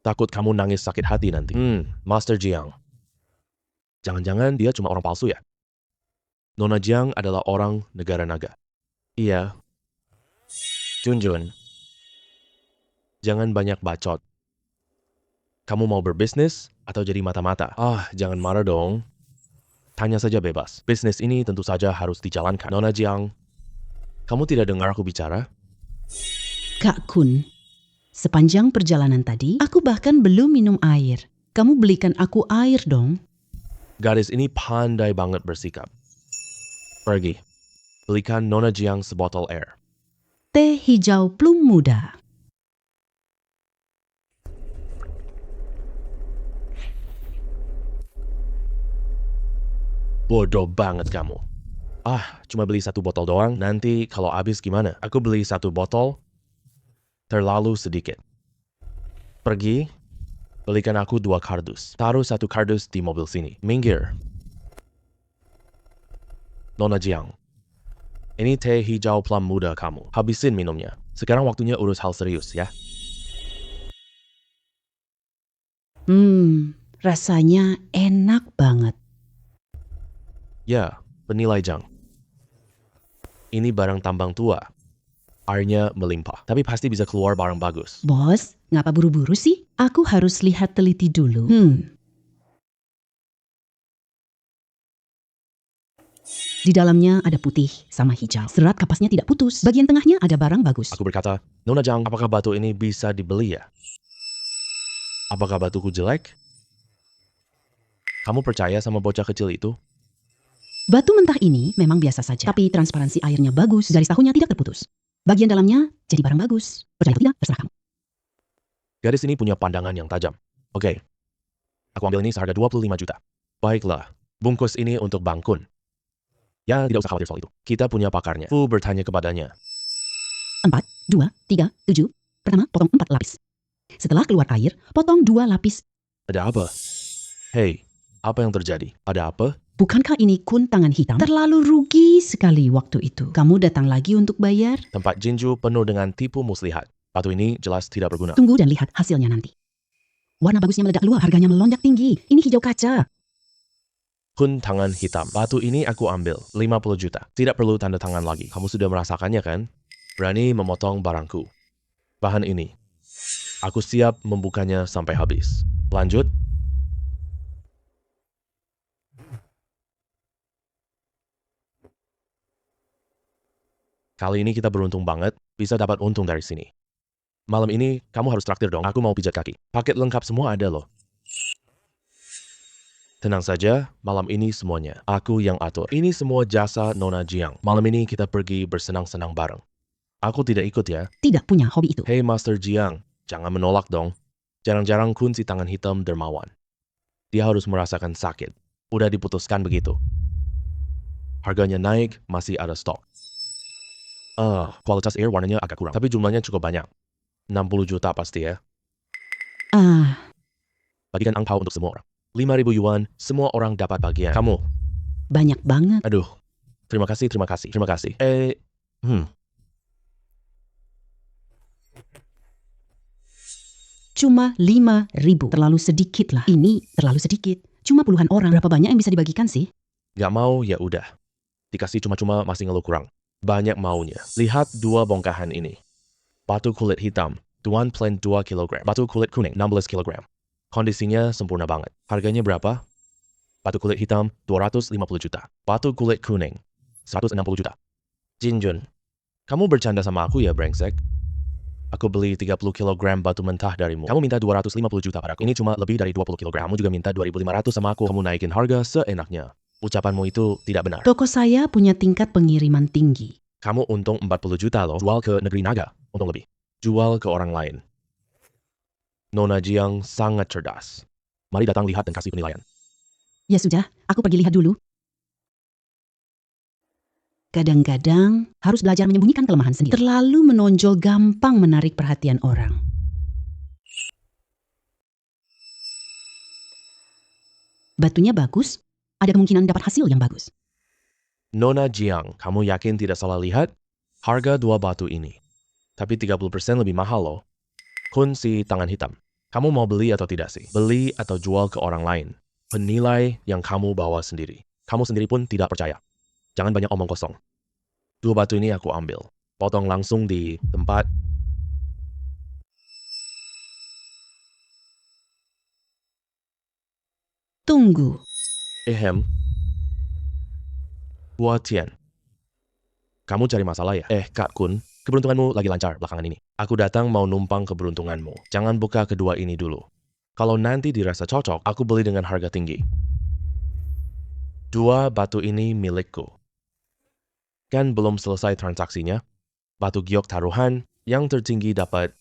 Takut kamu nangis sakit hati nanti. Master Jiang. Jangan-jangan dia cuma orang palsu ya? Nona Jiang adalah orang negara naga. Iya. Junjun. Jangan banyak bacot. Kamu mau berbisnis atau jadi mata-mata? Jangan marah dong. Tanya saja bebas. Bisnis ini tentu saja harus dijalankan. Nona Jiang, kamu tidak dengar aku bicara? Kak Kun, sepanjang perjalanan tadi, aku bahkan belum minum air. Kamu belikan aku air dong. Gadis ini pandai banget bersikap. Pergi. Belikan Nona Jiang sebotol air. Teh hijau plum muda. Bodoh banget kamu. Cuma beli satu botol doang. Nanti kalau habis gimana? Aku beli satu botol, terlalu sedikit. Pergi, belikan aku 2 kardus. Taruh 1 kardus di mobil sini. Minggir. Nona Jiang, ini teh hijau plum muda kamu. Habisin minumnya. Sekarang waktunya urus hal serius ya. Rasanya enak banget. Ya, penilai Jang. Ini barang tambang tua. Airnya melimpah. Tapi pasti bisa keluar barang bagus. Bos, ngapa buru-buru sih? Aku harus lihat teliti dulu. Di dalamnya ada putih sama hijau. Serat kapasnya tidak putus. Bagian tengahnya ada barang bagus. Aku berkata, Nona Jang, apakah batu ini bisa dibeli ya? Apakah batuku jelek? Kamu percaya sama bocah kecil itu? Batu mentah ini memang biasa saja, tapi transparansi airnya bagus, garis tahunya tidak terputus. Bagian dalamnya jadi barang bagus. Percaya atau tidak, terserah kamu. Gadis ini punya pandangan yang tajam. Oke, aku ambil ini seharga 25 juta. Baiklah, bungkus ini untuk Bang Kun. Ya, tidak usah khawatir soal itu. Kita punya pakarnya. Fu bertanya kepadanya. 4, 2, 3, 7. Pertama, potong 4 lapis. Setelah keluar air, potong 2 lapis. Ada apa? Hei, apa yang terjadi? Ada apa? Bukankah ini Kun tangan hitam? Terlalu rugi sekali waktu itu. Kamu datang lagi untuk bayar? Tempat Jinju penuh dengan tipu muslihat. Batu ini jelas tidak berguna. Tunggu dan lihat hasilnya nanti. Warna bagusnya meledak keluar, harganya melonjak tinggi. Ini hijau kaca. Kun tangan hitam. Batu ini aku ambil. 50 juta. Tidak perlu tanda tangan lagi. Kamu sudah merasakannya kan? Berani memotong barangku. Bahan ini. Aku siap membukanya sampai habis. Lanjut. Kali ini kita beruntung banget bisa dapat untung dari sini. Malam ini kamu harus traktir dong. Aku mau pijat kaki. Paket lengkap semua ada loh. Tenang saja, malam ini semuanya. Aku yang atur. Ini semua jasa Nona Jiang. Malam ini kita pergi bersenang-senang bareng. Aku tidak ikut ya. Tidak punya hobi itu. Hei Master Jiang, jangan menolak dong. Jarang-jarang Kun si tangan hitam dermawan. Dia harus merasakan sakit. Udah diputuskan begitu. Harganya naik, masih ada stok. Kualitas air warnanya agak kurang, tapi jumlahnya cukup banyak. 60 juta pasti ya. Bagikan angpau untuk semua orang. 5.000 yuan, semua orang dapat bagian. Kamu. Banyak banget. Aduh. Terima kasih. Cuma 5.000. Terlalu sedikit lah. Ini terlalu sedikit. Cuma puluhan orang. Berapa banyak yang bisa dibagikan sih? Gak mau, ya udah. Dikasih cuma-cuma masih ngeluh kurang. Banyak maunya. Lihat 2 bongkahan ini. Batu kulit hitam, Tuan Plain 2 kg. Batu kulit kuning, 16 kg. Kondisinya sempurna banget. Harganya berapa? Batu kulit hitam, 250 juta. Batu kulit kuning, 160 juta. Jinjun, kamu bercanda sama aku ya, brengsek? Aku beli 30 kg batu mentah darimu. Kamu minta 250 juta padaku. Ini cuma lebih dari 20 kg. Kamu juga minta 2.500 sama aku. Kamu naikin harga seenaknya. Ucapanmu itu tidak benar. Toko saya punya tingkat pengiriman tinggi. Kamu untung 40 juta loh. Jual ke negeri naga. Untung lebih. Jual ke orang lain. Nona Jiang sangat cerdas. Mari datang lihat dan kasih penilaian. Ya sudah, aku pergi lihat dulu. Kadang-kadang harus belajar menyembunyikan kelemahan sendiri. Terlalu menonjol gampang menarik perhatian orang. Batunya bagus, ada kemungkinan dapat hasil yang bagus. Nona Jiang, kamu yakin tidak salah lihat? Harga 2 batu ini. Tapi 30% lebih mahal loh. Kun si tangan hitam. Kamu mau beli atau tidak sih? Beli atau jual ke orang lain? Penilai yang kamu bawa sendiri. Kamu sendiri pun tidak percaya. Jangan banyak omong kosong. 2 batu ini aku ambil. Potong langsung di tempat. Tunggu. Tian. Kamu cari masalah ya? Kak Kun, keberuntunganmu lagi lancar belakangan ini. Aku datang mau numpang keberuntunganmu. Jangan buka kedua ini dulu. Kalau nanti dirasa cocok, aku beli dengan harga tinggi. 2 batu ini milikku. Kan belum selesai transaksinya. Batu giok taruhan yang tertinggi dapat.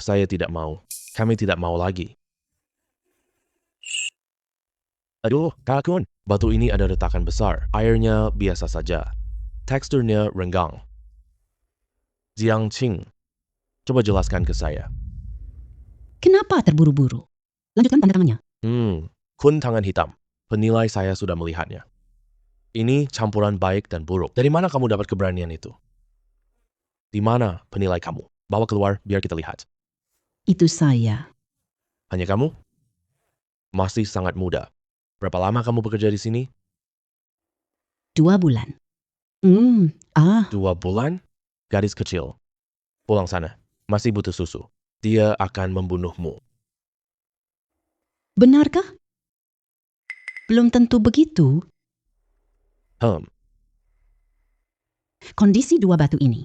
Saya tidak mau. Kami tidak mau lagi. Aduh, Kak Kun, batu ini ada retakan besar. Airnya biasa saja. Teksturnya renggang. Jiang Qing, coba jelaskan ke saya. Kenapa terburu-buru? Lanjutkan tanda tangannya. Kun tangan hitam. Penilai saya sudah melihatnya. Ini campuran baik dan buruk. Dari mana kamu dapat keberanian itu? Di mana penilai kamu? Bawa keluar biar kita lihat. Itu saya. Hanya kamu? Masih sangat muda. Berapa lama kamu bekerja di sini? 2 bulan. 2 bulan? Gadis kecil. Pulang sana. Masih butuh susu. Dia akan membunuhmu. Benarkah? Belum tentu begitu. Kondisi 2 batu ini.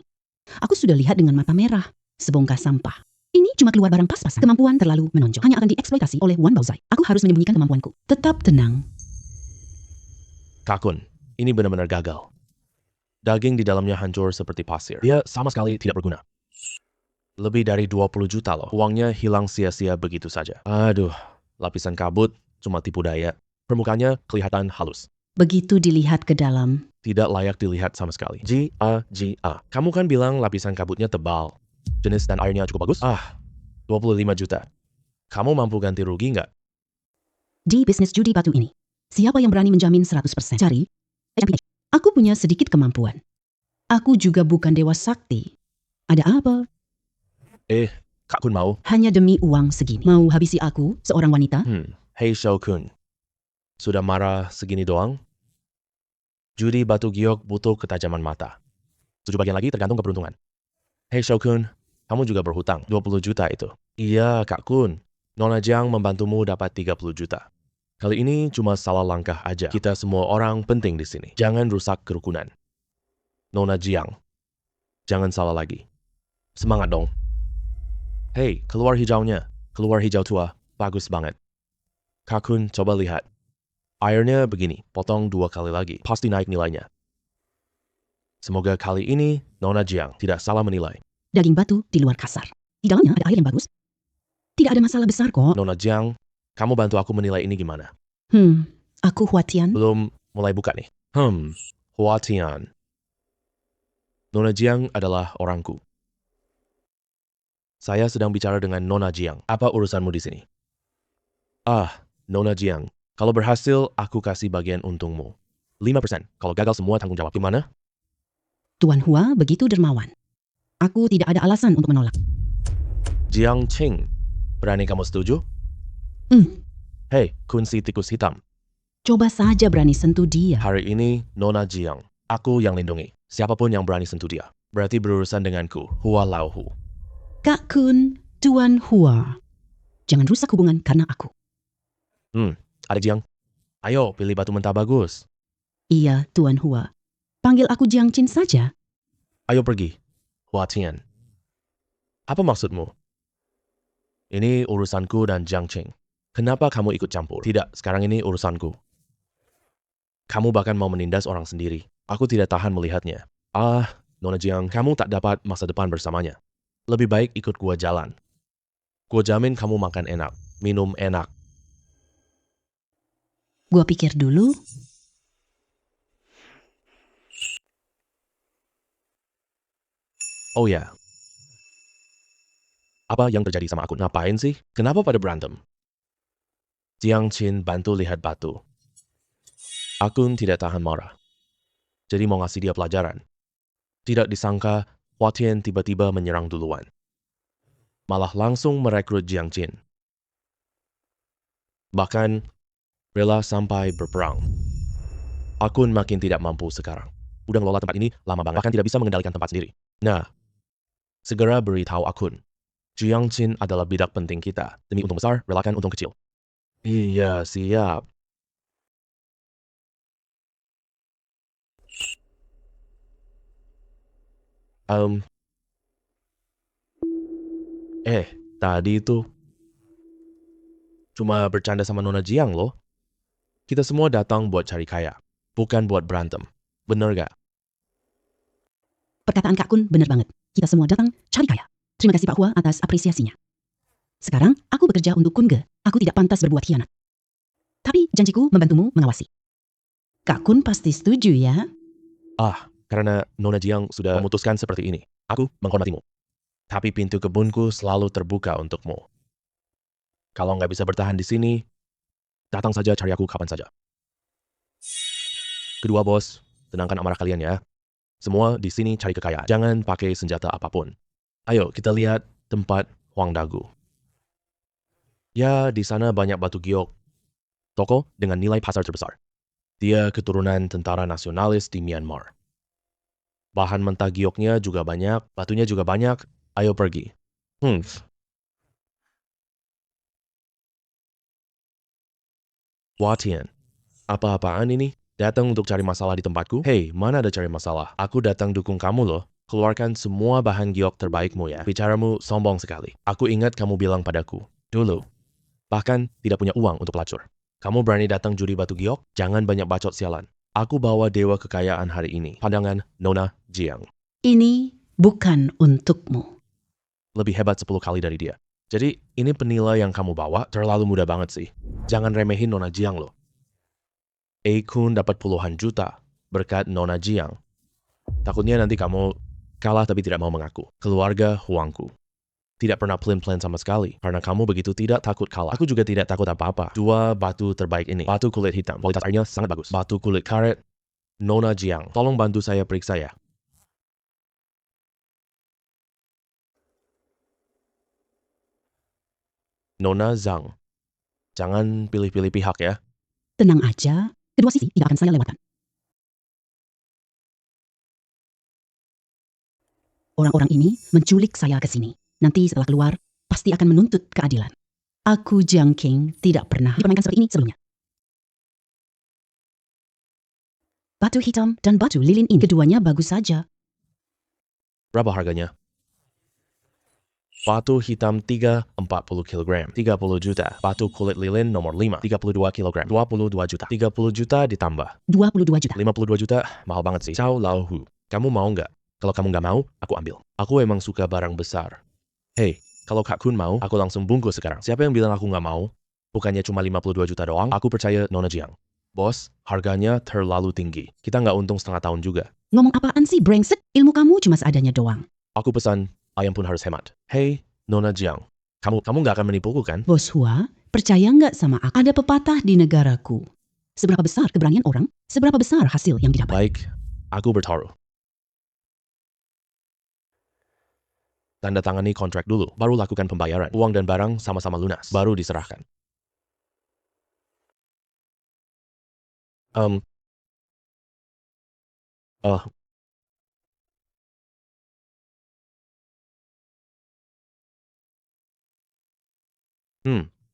Aku sudah lihat dengan mata merah. Sebongkah sampah. Ini cuma keluar barang pas-pasan. Kemampuan terlalu menonjol. Hanya akan dieksploitasi oleh Wan Baozai. Aku harus menyembunyikan kemampuanku. Tetap tenang. Kakun, ini benar-benar gagal. Daging di dalamnya hancur seperti pasir. Dia sama sekali tidak berguna. Lebih dari 20 juta loh. Uangnya hilang sia-sia begitu saja. Aduh, lapisan kabut cuma tipu daya. Permukaannya kelihatan halus. Begitu dilihat ke dalam. Tidak layak dilihat sama sekali. G.A. Kamu kan bilang lapisan kabutnya tebal. Jenis dan airnya cukup bagus? 25 juta. Kamu mampu ganti rugi nggak? Di bisnis judi batu ini, siapa yang berani menjamin 100%? Cari. Aku punya sedikit kemampuan. Aku juga bukan dewa sakti. Ada apa? Kak Kun mau? Hanya demi uang segini. Mau habisi aku, seorang wanita? Hei Shao Kun. Sudah marah segini doang? Judi batu giok butuh ketajaman mata. 7 bagian lagi tergantung keberuntungan. Hei Shao Kun, kamu juga berhutang 20 juta itu. Iya Kak Kun, Nona Jiang membantumu dapat 30 juta. Kali ini cuma salah langkah aja. Kita semua orang penting di sini. Jangan rusak kerukunan. Nona Jiang, jangan salah lagi. Semangat dong. Hei, keluar hijaunya. Keluar hijau tua. Bagus banget. Kak Kun, coba lihat. Airnya begini, potong 2 kali lagi. Pasti naik nilainya. Semoga kali ini Nona Jiang tidak salah menilai. Daging batu di luar kasar. Di dalamnya ada air yang bagus. Tidak ada masalah besar kok. Nona Jiang, kamu bantu aku menilai ini gimana? Aku Huatian. Belum mulai buka nih. Huatian. Nona Jiang adalah orangku. Saya sedang bicara dengan Nona Jiang. Apa urusanmu di sini? Nona Jiang. Kalau berhasil, aku kasih bagian untungmu. 5%. Kalau gagal semua tanggung jawab. Gimana? Tuan Hua begitu dermawan. Aku tidak ada alasan untuk menolak. Jiang Qing. Berani kamu setuju? Hei, kunci tikus hitam. Coba saja berani sentuh dia. Hari ini, Nona Jiang. Aku yang lindungi. Siapapun yang berani sentuh dia. Berarti berurusan denganku. Hua Lao Hu. Kak Kun, Tuan Hua. Jangan rusak hubungan karena aku. Ada Jiang. Ayo, pilih batu mentah bagus. Iya, Tuan Hua. Panggil aku Jiang Qin saja. Ayo pergi. Huatian. Apa maksudmu? Ini urusanku dan Jiang Qing. Kenapa kamu ikut campur? Tidak, sekarang ini urusanku. Kamu bahkan mau menindas orang sendiri. Aku tidak tahan melihatnya. Nona Jiang, kamu tak dapat masa depan bersamanya. Lebih baik ikut gua jalan. Gua jamin kamu makan enak, minum enak. Gua pikir dulu. Oh ya. Apa yang terjadi sama aku? Ngapain sih? Kenapa pada berantem? Jiang Qin bantu lihat batu. Akun tidak tahan marah. Jadi mau ngasih dia pelajaran. Tidak disangka, Huatian tiba-tiba menyerang duluan. Malah langsung merekrut Jiang Qin. Bahkan, rela sampai berperang. Akun makin tidak mampu sekarang. Udah ngelola tempat ini lama banget, bahkan tidak bisa mengendalikan tempat sendiri. Nah, segera beritahu Akun. Jiang Qin adalah bidak penting kita. Demi untung besar, relakan untung kecil. Iya, siap. Tadi itu cuma bercanda sama Nona Jiang loh. Kita semua datang buat cari kaya, bukan buat berantem. Bener gak? Perkataan Kak Kun benar banget. Kita semua datang cari kaya. Terima kasih Pak Hua atas apresiasinya. Sekarang aku bekerja untuk Kunge. Aku tidak pantas berbuat khianat. Tapi janjiku membantumu mengawasi. Kak Kun pasti setuju ya? Karena Nona Jiang sudah memutuskan seperti ini. Aku menghormatimu. Tapi pintu kebunku selalu terbuka untukmu. Kalau nggak bisa bertahan di sini, datang saja cari aku kapan saja. Kedua bos, tenangkan amarah kalian ya. Semua di sini cari kekayaan. Jangan pakai senjata apapun. Ayo kita lihat tempat Huang Dagu. Ya, di sana banyak batu giok. Toko dengan nilai pasar terbesar. Dia keturunan tentara nasionalis di Myanmar. Bahan mentah gioknya juga banyak, batunya juga banyak. Ayo pergi. Watian, apa-apaan ini? Datang untuk cari masalah di tempatku? Hei, mana ada cari masalah? Aku datang dukung kamu loh. Keluarkan semua bahan giok terbaikmu ya. Bicaramu sombong sekali. Aku ingat kamu bilang padaku, dulu, bahkan tidak punya uang untuk pelacur. Kamu berani datang judi batu giok? Jangan banyak bacot sialan. Aku bawa dewa kekayaan hari ini. Pandangan Nona Jiang. Ini bukan untukmu. Lebih hebat 10 kali dari dia. Jadi, ini penilai yang kamu bawa terlalu mudah banget sih. Jangan remehin Nona Jiang loh. Kun dapat puluhan juta berkat Nona Jiang. Takutnya nanti kamu kalah tapi tidak mau mengaku. Keluarga Huangku. Tidak pernah plan-plan sama sekali. Karena kamu begitu tidak takut kalah. Aku juga tidak takut apa-apa. Dua batu terbaik ini. Batu kulit hitam. Kualitas airnya sangat bagus. Batu kulit karet. Nona Jiang. Tolong bantu saya periksa ya. Nona Zhang. Jangan pilih-pilih pihak ya. Tenang aja, kedua sisi tidak akan saya lewatkan. Orang-orang ini menculik saya ke sini. Nanti setelah keluar, pasti akan menuntut keadilan. Aku Jiang King tidak pernah dipermainkan seperti ini sebelumnya. Batu hitam dan batu lilin ini keduanya bagus saja. Berapa harganya? Batu hitam 40 kg, 30 juta. Batu kulit lilin nomor 5, 32 kg, 22 juta. 30 juta ditambah 22 juta. 52 juta, mahal banget sih. Cao Lao Hu, kamu mau nggak? Kalau kamu nggak mau, aku ambil. Aku emang suka barang besar. Hei, kalau Kak Kun mau, aku langsung bungkus sekarang. Siapa yang bilang aku nggak mau? Bukannya cuma 52 juta doang, aku percaya Nona Jiang. Bos, harganya terlalu tinggi. Kita nggak untung setengah tahun juga. Ngomong apaan sih, brengsek? Ilmu kamu cuma seadanya doang. Aku pesan, ayam pun harus hemat. Hei, Nona Jiang. Kamu nggak akan menipuku kan? Bos Hua, percaya nggak sama aku? Ada pepatah di negaraku. Seberapa besar keberanian orang, seberapa besar hasil yang didapat. Baik, aku bertaruh. Tanda tangani kontrak dulu, baru lakukan pembayaran. Uang dan barang sama-sama lunas, baru diserahkan.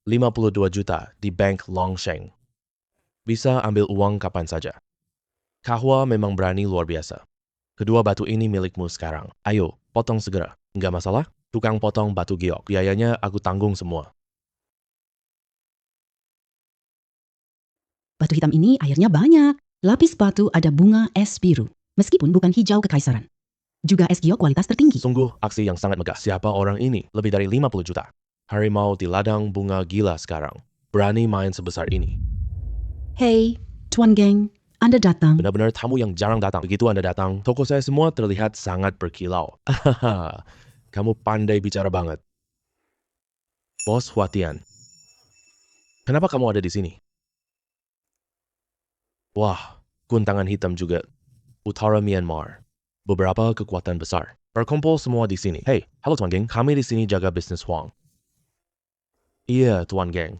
52 juta di Bank Longsheng. Bisa ambil uang kapan saja. Kahwa memang berani luar biasa. Kedua batu ini milikmu sekarang. Ayo, potong segera. Nggak masalah? Tukang potong batu giok. Biayanya aku tanggung semua. Batu hitam ini airnya banyak. Lapis batu ada bunga es biru. Meskipun bukan hijau kekaisaran. Juga es giok kualitas tertinggi. Sungguh aksi yang sangat megah. Siapa orang ini? Lebih dari 50 juta. Harimau di ladang bunga gila sekarang. Berani main sebesar ini. Hei, Tuan Geng, Anda datang. Benar-benar tamu yang jarang datang. Begitu Anda datang, toko saya semua terlihat sangat berkilau. Kamu pandai bicara banget. Bos Huatian. Kenapa kamu ada di sini? Wah, guntangan hitam juga. Utara Myanmar. Beberapa kekuatan besar. Berkumpul semua di sini. Hei, halo Tuan Geng. Kami di sini jaga bisnis Huang. Iya, Tuan Geng.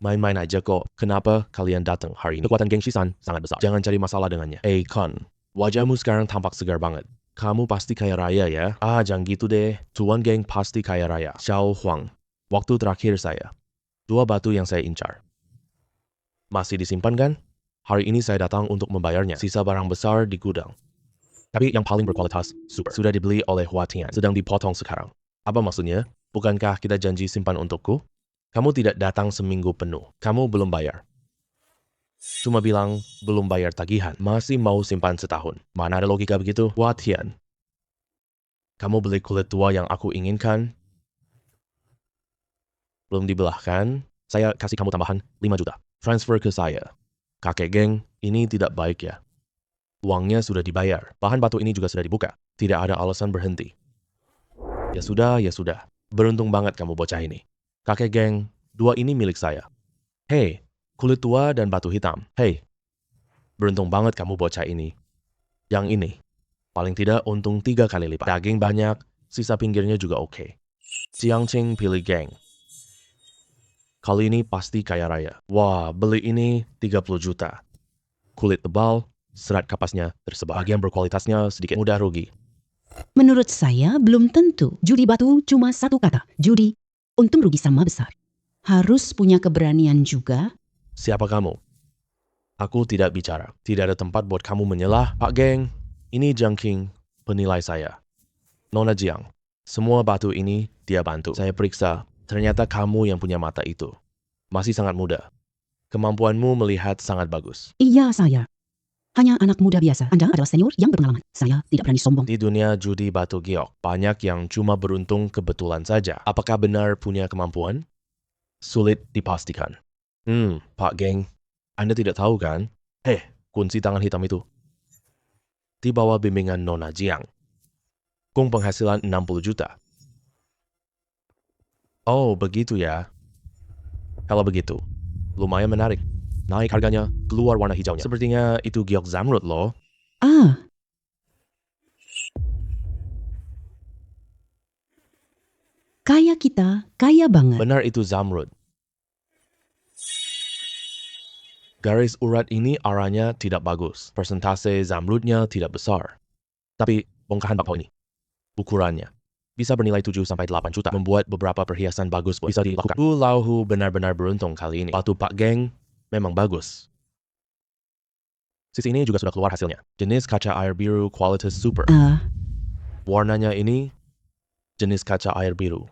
Main-main aja kok. Kenapa kalian datang hari ini? Kekuatan Geng Shisan sangat besar. Jangan cari masalah dengannya. Kon, wajahmu sekarang tampak segar banget. Kamu pasti kaya raya ya? Jangan gitu deh. Tuan Geng pasti kaya raya. Xiao Huang. Waktu terakhir saya. 2 batu yang saya incar. Masih disimpan kan? Hari ini saya datang untuk membayarnya. Sisa barang besar di gudang. Tapi yang paling berkualitas, super. Sudah dibeli oleh Huatian. Sedang dipotong sekarang. Apa maksudnya? Bukankah kita janji simpan untukku? Kamu tidak datang seminggu penuh. Kamu belum bayar. Cuma bilang, belum bayar tagihan. Masih mau simpan setahun. Mana ada logika begitu? Huatian. Kamu beli kulit tua yang aku inginkan? Belum dibelah kan? Saya kasih kamu tambahan 5 juta. Transfer ke saya. Kakek geng, ini tidak baik ya. Uangnya sudah dibayar. Bahan batu ini juga sudah dibuka. Tidak ada alasan berhenti. Ya sudah, ya sudah. Beruntung banget kamu bocah ini. Kakek geng, 2 ini milik saya. Hei, kulit tua dan batu hitam. Hei, beruntung banget kamu bocah ini. Yang ini, paling tidak untung 3 kali lipat. Daging banyak, sisa pinggirnya juga oke. Jiangqing pilih geng. Kali ini pasti kaya raya. Wah, beli ini 30 juta. Kulit tebal, serat kapasnya tersebar. Bagian berkualitasnya sedikit mudah rugi. Menurut saya belum tentu. Judi batu cuma satu kata. Judi, untung rugi sama besar. Harus punya keberanian juga. Siapa kamu? Aku tidak bicara. Tidak ada tempat buat kamu menyelah. Pak Geng, ini Jangking, penilai saya. Nona Jiang, semua batu ini dia bantu. Saya periksa, ternyata kamu yang punya mata itu. Masih sangat muda. Kemampuanmu melihat sangat bagus. Iya saya. Hanya anak muda biasa. Anda adalah senior yang berpengalaman. Saya tidak berani sombong. Di dunia judi batu giok, banyak yang cuma beruntung kebetulan saja. Apakah benar punya kemampuan? Sulit dipastikan. Pak Geng, Anda tidak tahu kan? Kunci tangan hitam itu. Di bawah bimbingan Nona Jiang. Kung penghasilan 60 juta. Oh, begitu ya. Kalau begitu, lumayan menarik. Naik harganya, keluar warna hijaunya. Sepertinya itu giok zamrud loh. Ah, kaya kita, kaya banget. Benar itu zamrud. Garis urat ini arahnya tidak bagus. Persentase zamrudnya tidak besar. Tapi bongkahan bapak ini, ukurannya, bisa bernilai 7-8 juta. Membuat beberapa perhiasan bagus pun bisa dilakukan. Bu Lauhu benar-benar beruntung kali ini. Batu Pak Geng memang bagus. Sisi ini juga sudah keluar hasilnya. Jenis kaca air biru kualitas super. Warnanya ini jenis kaca air biru.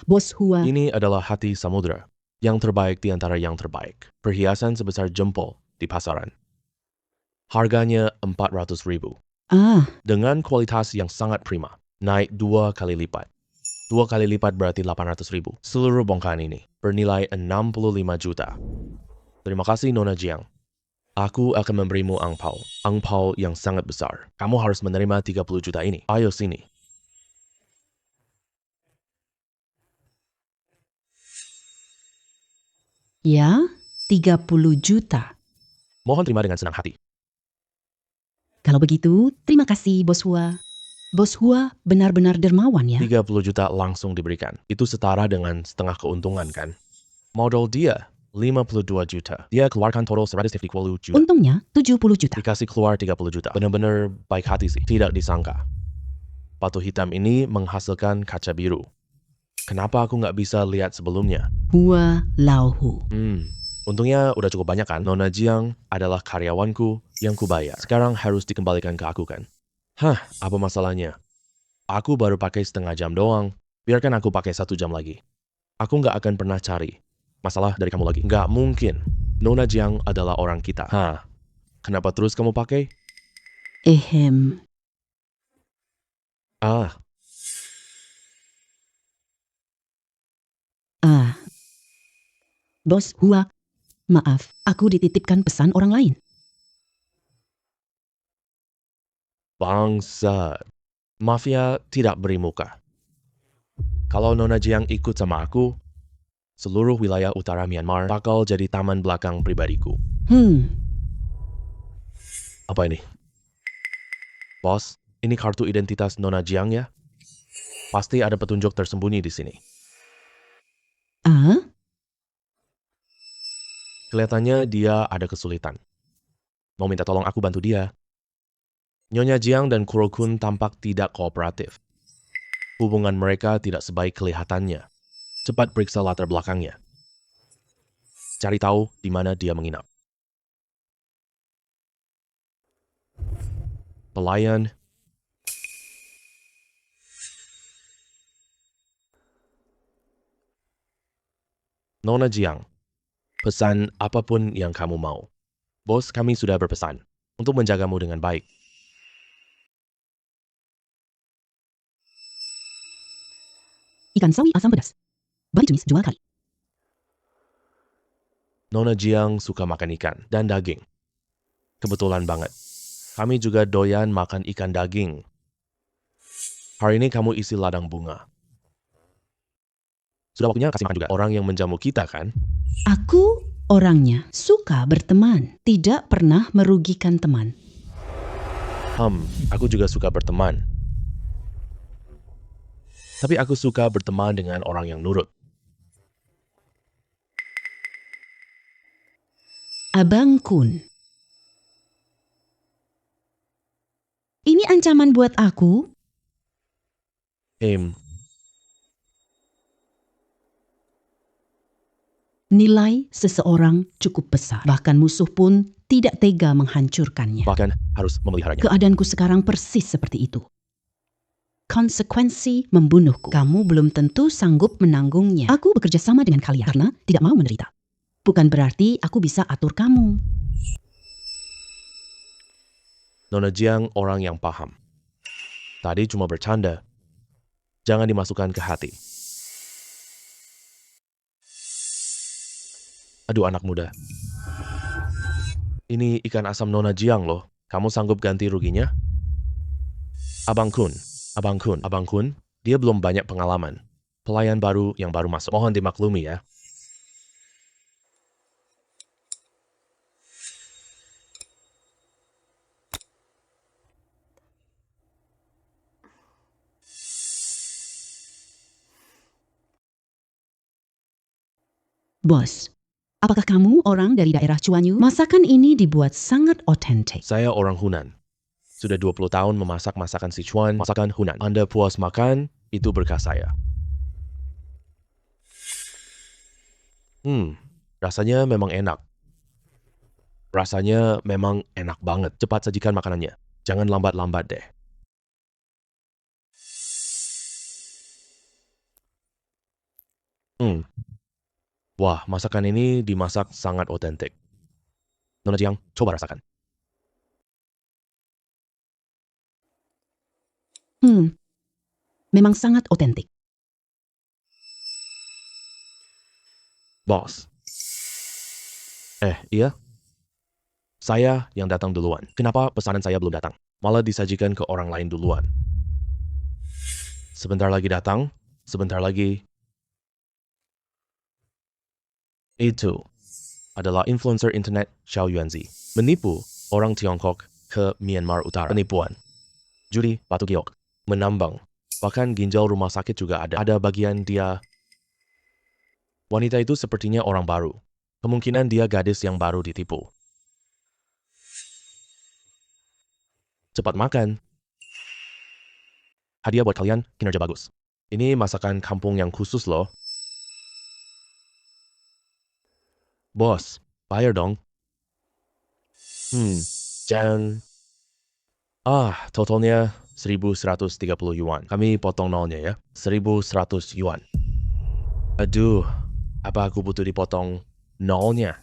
Bos Hua. Ini adalah hati samudera. Yang terbaik di antara yang terbaik. Perhiasan sebesar jempol di pasaran. Harganya 400.000. Dengan kualitas yang sangat prima. Naik 2 kali lipat. 2 kali lipat berarti 800.000. Seluruh bongkahan ini bernilai 65 juta. Terima kasih Nona Jiang. Aku akan memberimu angpau. Angpau yang sangat besar. Kamu harus menerima 30 juta ini. Ayo sini. Ya, 30 juta. Mohon terima dengan senang hati. Kalau begitu, terima kasih Bos Hua. Bos Hua benar-benar dermawan ya. 30 juta langsung diberikan. Itu setara dengan setengah keuntungan kan? Modal dia 52 juta. Dia keluarkan total 150 juta. Untungnya 70 juta. Dikasih keluar 30 juta. Benar-benar baik hati sih. Tidak disangka. Batu hitam ini menghasilkan kaca biru. Kenapa aku nggak bisa lihat sebelumnya? Hua Lauhu. Untungnya udah cukup banyak kan? Nona Jiang adalah karyawanku yang kubayar. Sekarang harus dikembalikan ke aku kan? Apa masalahnya? Aku baru pakai setengah jam doang. Biarkan aku pakai 1 jam lagi. Aku nggak akan pernah cari masalah dari kamu lagi. Nggak mungkin. Nona Jiang adalah orang kita. Kenapa terus kamu pakai? Bos Hua, maaf, aku dititipkan pesan orang lain. Bangsat. Mafia tidak beri muka. Kalau Nona Jiang ikut sama aku, seluruh wilayah utara Myanmar bakal jadi taman belakang pribadiku. Apa ini? Bos, ini kartu identitas Nona Jiang ya? Pasti ada petunjuk tersembunyi di sini. Kelihatannya dia ada kesulitan. Mau minta tolong aku bantu dia. Nyonya Jiang dan Kurokun tampak tidak kooperatif. Hubungan mereka tidak sebaik kelihatannya. Cepat periksa latar belakangnya. Cari tahu di mana dia menginap. Pelayan. Nona Jiang, pesan apapun yang kamu mau. Bos kami sudah berpesan untuk menjagamu dengan baik. Ikan sawi asam pedas. Bali tumis 2 kali. Nona Jiang suka makan ikan dan daging. Kebetulan banget. Kami juga doyan makan ikan daging. Hari ini kamu isi ladang bunga. Sudah waktunya kasih makan juga orang yang menjamu kita kan? Aku orangnya suka berteman, tidak pernah merugikan teman. Aku juga suka berteman. Tapi aku suka berteman dengan orang yang nurut. Abang Kun. Ini ancaman buat aku? Nilai seseorang cukup besar. Bahkan musuh pun tidak tega menghancurkannya. bahkan harus memeliharanya. Keadaanku sekarang persis seperti itu. Konsekuensi membunuhku. Kamu belum tentu sanggup menanggungnya. Aku bekerja sama dengan kalian karena tidak mau menderita. Bukan berarti aku bisa atur kamu. Nona Jiang orang yang paham. Tadi cuma bercanda. Jangan dimasukkan ke hati. Aduh anak muda. Ini ikan asam Nona Jiang loh. Kamu sanggup ganti ruginya? Abang Kun, dia belum banyak pengalaman. Pelayan baru yang baru masuk. Mohon dimaklumi ya. Bos, apakah kamu orang dari daerah Chuanyu? Masakan ini dibuat sangat otentik. Saya orang Hunan. Sudah 20 tahun memasak masakan Sichuan, masakan Hunan. Anda puas makan, itu berkah saya. Rasanya memang enak. Rasanya memang enak banget. Cepat sajikan makanannya. Jangan lambat-lambat deh. Wah, masakan ini dimasak sangat otentik. Nona Jiang, coba rasakan. Memang sangat otentik. Bos. Iya? Saya yang datang duluan. Kenapa pesanan saya belum datang? Malah disajikan ke orang lain duluan. Sebentar lagi datang, sebentar lagi. Itu adalah influencer internet Xiao Yuanzi. Menipu orang Tiongkok ke Myanmar Utara. Penipuan. Judi, batu giok. Menambang. Bahkan ginjal rumah sakit juga ada. Ada bagian dia. Wanita itu sepertinya orang baru. Kemungkinan dia gadis yang baru ditipu. Cepat makan. Hadiah buat kalian, kinerja bagus. Ini masakan kampung yang khusus loh. Bos, bayar dong. Totalnya 1.130 yuan. Kami potong nolnya ya. 1.100 yuan. Aduh, apa aku butuh dipotong nolnya?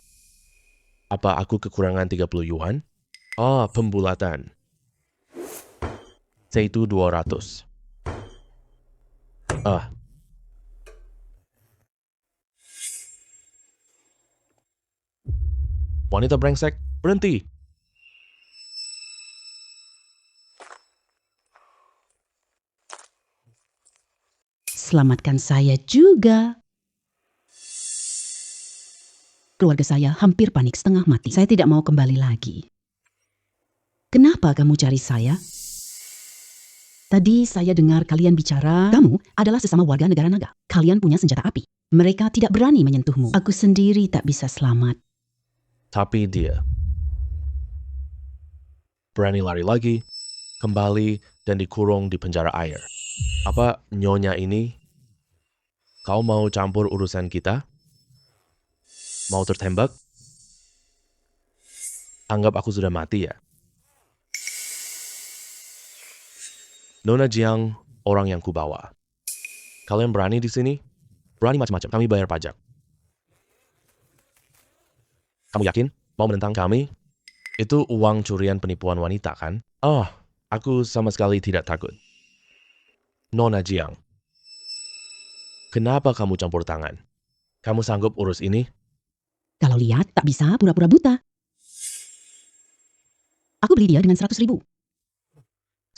Apa aku kekurangan 30 yuan? Pembulatan. Itu 200. Wanita brengsek, berhenti. Selamatkan saya juga. Keluarga saya hampir panik setengah mati. Saya tidak mau kembali lagi. Kenapa kamu cari saya? Tadi saya dengar kalian bicara, kamu adalah sesama warga negara naga. Kalian punya senjata api. Mereka tidak berani menyentuhmu. Aku sendiri tak bisa selamat. Tapi dia berani lari lagi, kembali, dan dikurung di penjara air. Apa nyonya ini? Kau mau campur urusan kita? Mau tertembak? Anggap aku sudah mati ya? Nona Jiang, orang yang kubawa. Kalian berani di sini? Berani macam-macam. Kami bayar pajak. Kamu yakin mau menentang kami? Itu uang curian penipuan wanita kan? Aku sama sekali tidak takut. Nona Jiang, kenapa kamu campur tangan? Kamu sanggup urus ini? Kalau lihat tak bisa pura-pura buta. Aku beli dia dengan 100.000.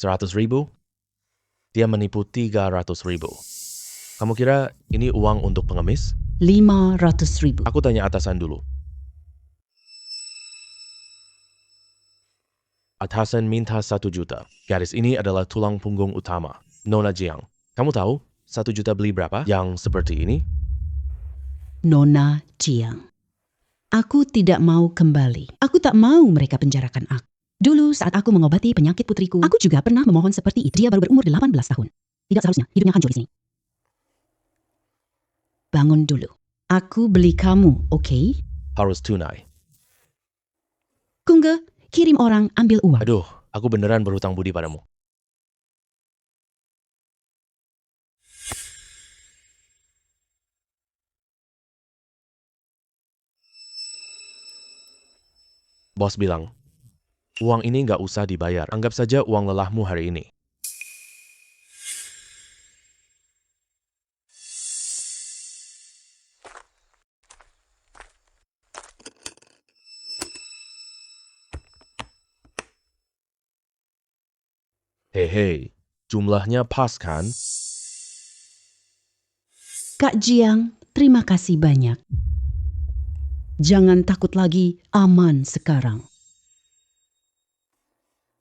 100.000? Dia menipu 300.000. Kamu kira ini uang untuk pengemis? 500.000. Aku tanya atasan dulu. Atasan minta 1 juta. Gadis ini adalah tulang punggung utama. Nona Jiang. Kamu tahu 1 juta beli berapa? Yang seperti ini? Nona Jiang. Aku tidak mau kembali. Aku tak mau mereka penjarakan aku. Dulu saat aku mengobati penyakit putriku, aku juga pernah memohon seperti itu. Dia baru berumur 18 tahun. Tidak seharusnya hidupnya hancur di sini. Bangun dulu. Aku beli kamu, oke? Harus tunai. Kungge, kirim orang ambil uang. Aduh, aku beneran berhutang budi padamu. Bos bilang, uang ini nggak usah dibayar. Anggap saja uang lelahmu hari ini. Hei, jumlahnya pas kan? Kak Jiang, terima kasih banyak. Jangan takut lagi, aman sekarang.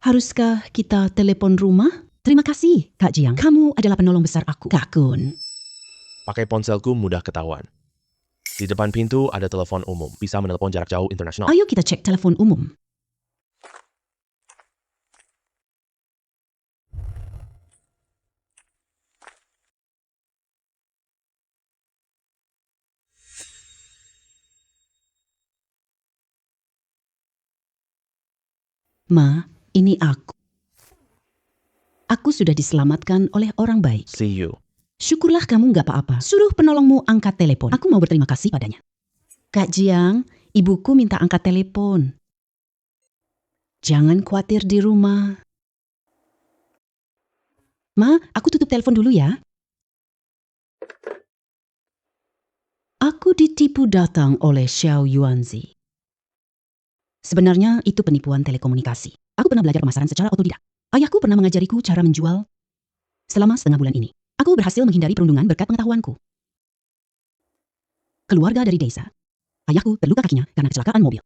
Haruskah kita telepon rumah? Terima kasih, Kak Jiang. Kamu adalah penolong besar aku. Kak Kun. Pakai ponselku mudah ketahuan. Di depan pintu ada telepon umum. Bisa menelepon jarak jauh internasional. Ayo kita cek telepon umum. Ma, ini aku. Aku sudah diselamatkan oleh orang baik. See you. Syukurlah kamu gak apa-apa. Suruh penolongmu angkat telepon. Aku mau berterima kasih padanya. Kak Jiang, ibuku minta angkat telepon. Jangan khawatir di rumah. Ma, aku tutup telepon dulu ya. Aku ditipu datang oleh Xiao Yuanzi. Sebenarnya itu penipuan telekomunikasi. Aku pernah belajar pemasaran secara otodidak. Ayahku pernah mengajariku cara menjual. Selama setengah bulan ini, aku berhasil menghindari perundungan berkat pengetahuanku. Keluarga dari desa. Ayahku terluka kakinya karena kecelakaan mobil.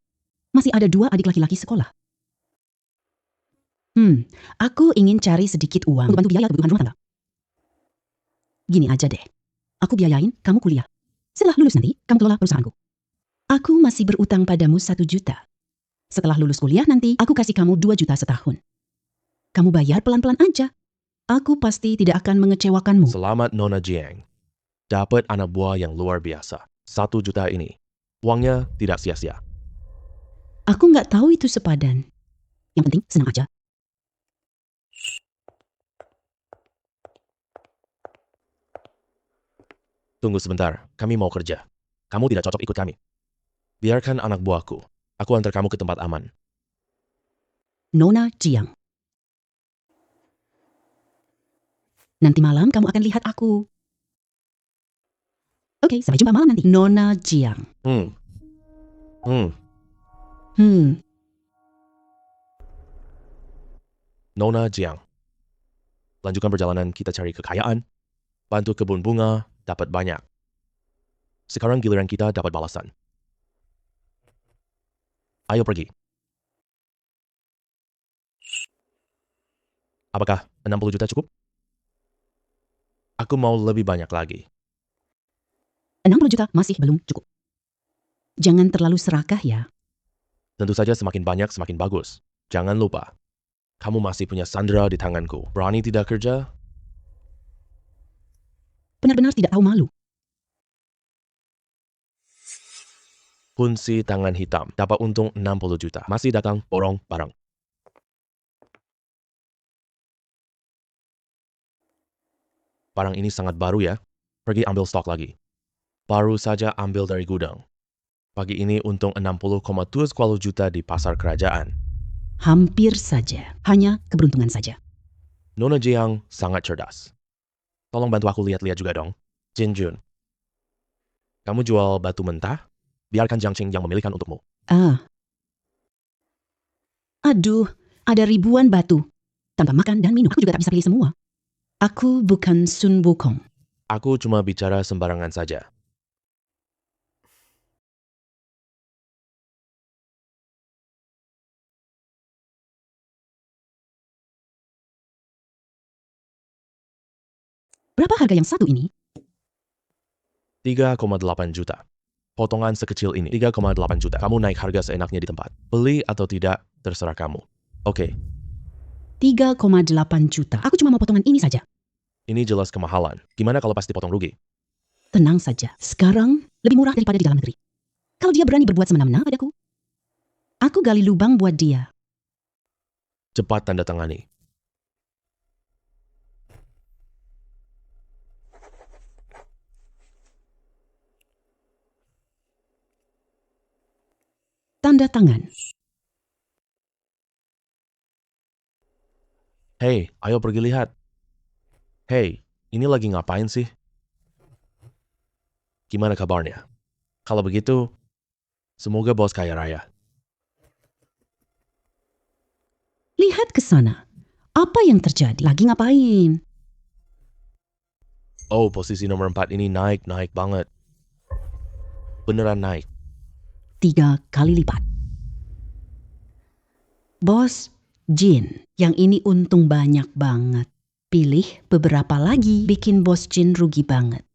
Masih ada 2 adik laki-laki sekolah. Aku ingin cari sedikit uang untuk bantu biaya kebutuhan rumah tangga. Gini aja deh. Aku biayain kamu kuliah. Setelah lulus nanti, kamu kelola perusahaanku. Aku masih berutang padamu 1 juta. Setelah lulus kuliah nanti, aku kasih kamu 2 juta setahun. Kamu bayar pelan-pelan aja. Aku pasti tidak akan mengecewakanmu. Selamat Nona Jiang. Dapat anak buah yang luar biasa. 1 juta ini. Uangnya tidak sia-sia. Aku nggak tahu itu sepadan. Yang penting senang aja. Tunggu sebentar, kami mau kerja. Kamu tidak cocok ikut kami. Biarkan anak buahku. Aku antar kamu ke tempat aman. Nona Jiang. Nanti malam kamu akan lihat aku. Oke, sampai jumpa malam nanti. Nona Jiang. Nona Jiang. Lanjutkan perjalanan kita cari kekayaan. Bantu kebun bunga, dapat banyak. Sekarang giliran kita dapat balasan. Ayo pergi. Apakah 60 juta cukup? Aku mau lebih banyak lagi. 60 juta masih belum cukup. Jangan terlalu serakah ya. Tentu saja semakin banyak semakin bagus. Jangan lupa, kamu masih punya Sandra di tanganku. Berani tidak kerja? Benar-benar tidak tahu malu. Kunci tangan hitam. Dapat untung 60 juta. Masih datang borong barang. Barang ini sangat baru ya. Pergi ambil stok lagi. Baru saja ambil dari gudang. Pagi ini untung 60,2 juta di pasar kerajaan. Hampir saja. Hanya keberuntungan saja. Nona Jiang sangat cerdas. Tolong bantu aku lihat-lihat juga dong. Jin Jun. Kamu jual batu mentah? Biarkan Jiang Qing yang memilihkan untukmu. Aduh, ada ribuan batu. Tanpa makan dan minum, aku juga tak bisa pilih semua. Aku bukan Sun Wukong. Aku cuma bicara sembarangan saja. Berapa harga yang satu ini? 3,8 juta. Potongan sekecil ini, 3,8 juta. Kamu naik harga seenaknya di tempat. Beli atau tidak, terserah kamu. Oke, 3,8 juta. Aku cuma mau potongan ini saja. ini jelas kemahalan. Gimana kalau pasti potong rugi? Tenang saja. Sekarang lebih murah daripada di dalam negeri. Kalau dia berani berbuat semena-mena padaku, aku gali lubang buat dia. Cepat tanda tangani. Tanda tangan. Hei, ayo pergi lihat. Hei, ini lagi ngapain sih? Gimana kabarnya? Kalau begitu, semoga bos kaya raya. Lihat ke sana. Apa yang terjadi? Lagi ngapain? Oh, posisi nomor 4 ini naik banget. Beneran naik. 3 kali lipat. Bos, Jin, yang ini untung banyak banget. Pilih beberapa lagi, bikin Bos Jin rugi banget.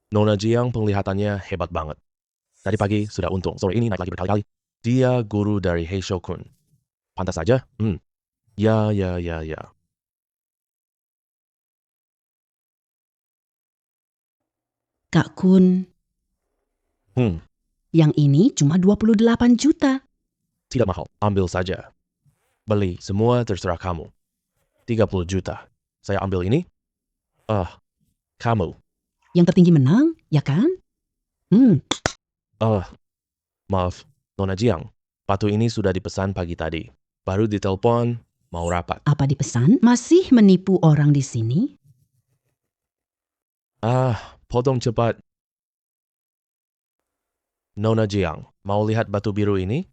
Nona Jiang penglihatannya hebat banget. Tadi pagi sudah untung, sore ini naik lagi berkali-kali. Dia guru dari Hei Shokun. Pantas saja? Ya. Kak Kun, yang ini cuma 28 juta. Tidak mahal, ambil saja. Beli, semua terserah kamu. 30 juta. Saya ambil ini? Kamu. Yang tertinggi menang, ya kan? Maaf, Nona Jiang. Batu ini sudah dipesan pagi tadi. Baru ditelepon, mau rapat. Apa dipesan? Masih menipu orang di sini? Potong cepat. Nona Jiang, mau lihat batu biru ini?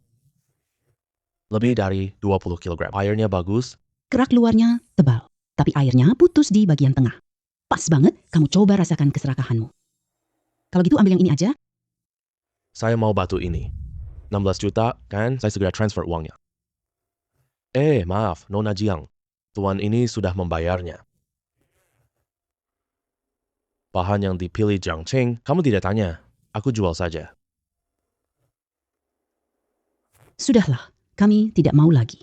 Lebih dari 20 kg. Airnya bagus. Kerak luarnya tebal, tapi airnya putus di bagian tengah. Pas banget, kamu coba rasakan keserakahanmu. Kalau gitu ambil yang ini aja. Saya mau batu ini. 16 juta, kan? Saya segera transfer uangnya. Maaf, Nona Jiang. Tuan ini sudah membayarnya. Bahan yang dipilih Jiang Cheng, kamu tidak tanya. Aku jual saja. Sudahlah, kami tidak mau lagi.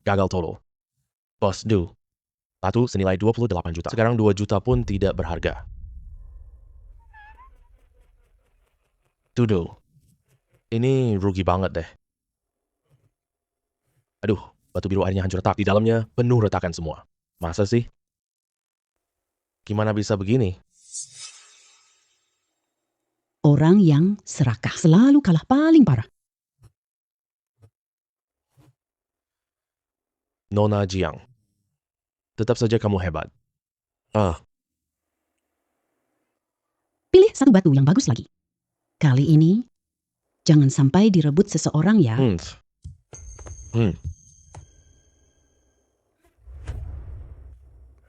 Gagal total. Bos Du, batu senilai 28 juta. Sekarang 2 juta pun tidak berharga. Tuduh, ini rugi banget deh. Aduh, batu biru airnya hancur retak. Di dalamnya penuh retakan semua. Masa sih? Gimana bisa begini? Orang yang serakah selalu kalah paling parah. Nona Jiang, tetap saja kamu hebat. Pilih satu batu yang bagus lagi. Kali ini, jangan sampai direbut seseorang ya.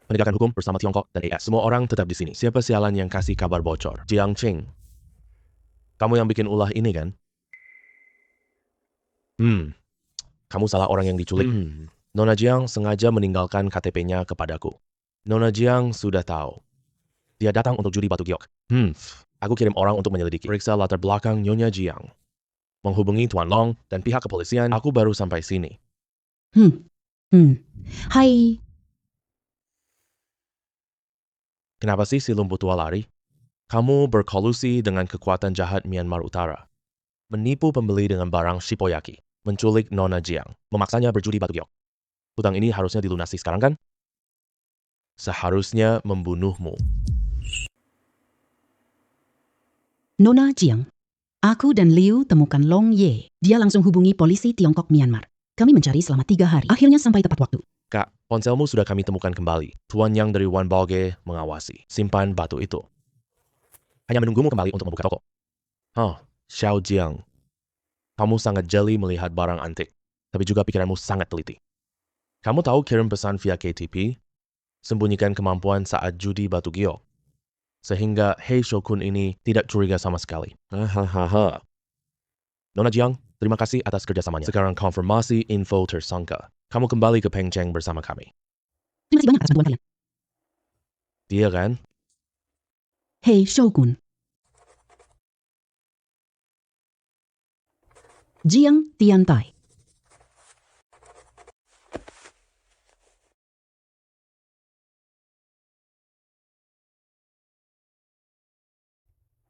Penegakan hukum bersama Tiongkok dan AS. Semua orang tetap di sini. Siapa sialan yang kasih kabar bocor? Jiang Cheng. Kamu yang bikin ulah ini kan? Kamu salah orang yang diculik. Nona Jiang sengaja meninggalkan KTP-nya kepadaku. Nona Jiang sudah tahu. Dia datang untuk judi batu giok. Aku kirim orang untuk menyelidiki. Periksa latar belakang Nyonya Jiang. Menghubungi Tuan Long dan pihak kepolisian. Aku baru sampai sini. Hai. Kenapa sih si lumpuh tua lari? Kamu berkolusi dengan kekuatan jahat Myanmar Utara. Menipu pembeli dengan barang Shippoyaki. Menculik Nona Jiang. Memaksanya berjudi batu giok. Hutang ini harusnya dilunasi sekarang kan? Seharusnya membunuhmu. Nona Jiang, aku dan Liu temukan Long Ye. Dia langsung hubungi polisi Tiongkok Myanmar. Kami mencari selama 3 hari. Akhirnya sampai tepat waktu. Kak, ponselmu sudah kami temukan kembali. Tuan Yang dari Wan Baoge mengawasi. Simpan batu itu. Hanya menunggumu kembali untuk membuka toko. Xiao Jiang. Kamu sangat jeli melihat barang antik. Tapi juga pikiranmu sangat teliti. Kamu tahu kirim pesan via KTP? Sembunyikan kemampuan saat judi batu giok. Sehingga Hei Shokun ini tidak curiga sama sekali. Nona Jiang, terima kasih atas kerjasamanya. Sekarang konfirmasi info tersangka. Kamu kembali ke Peng Cheng bersama kami. Terima kasih banyak atas bantuan kalian. Dia kan? Hei Shogun, Jiang Tiantai.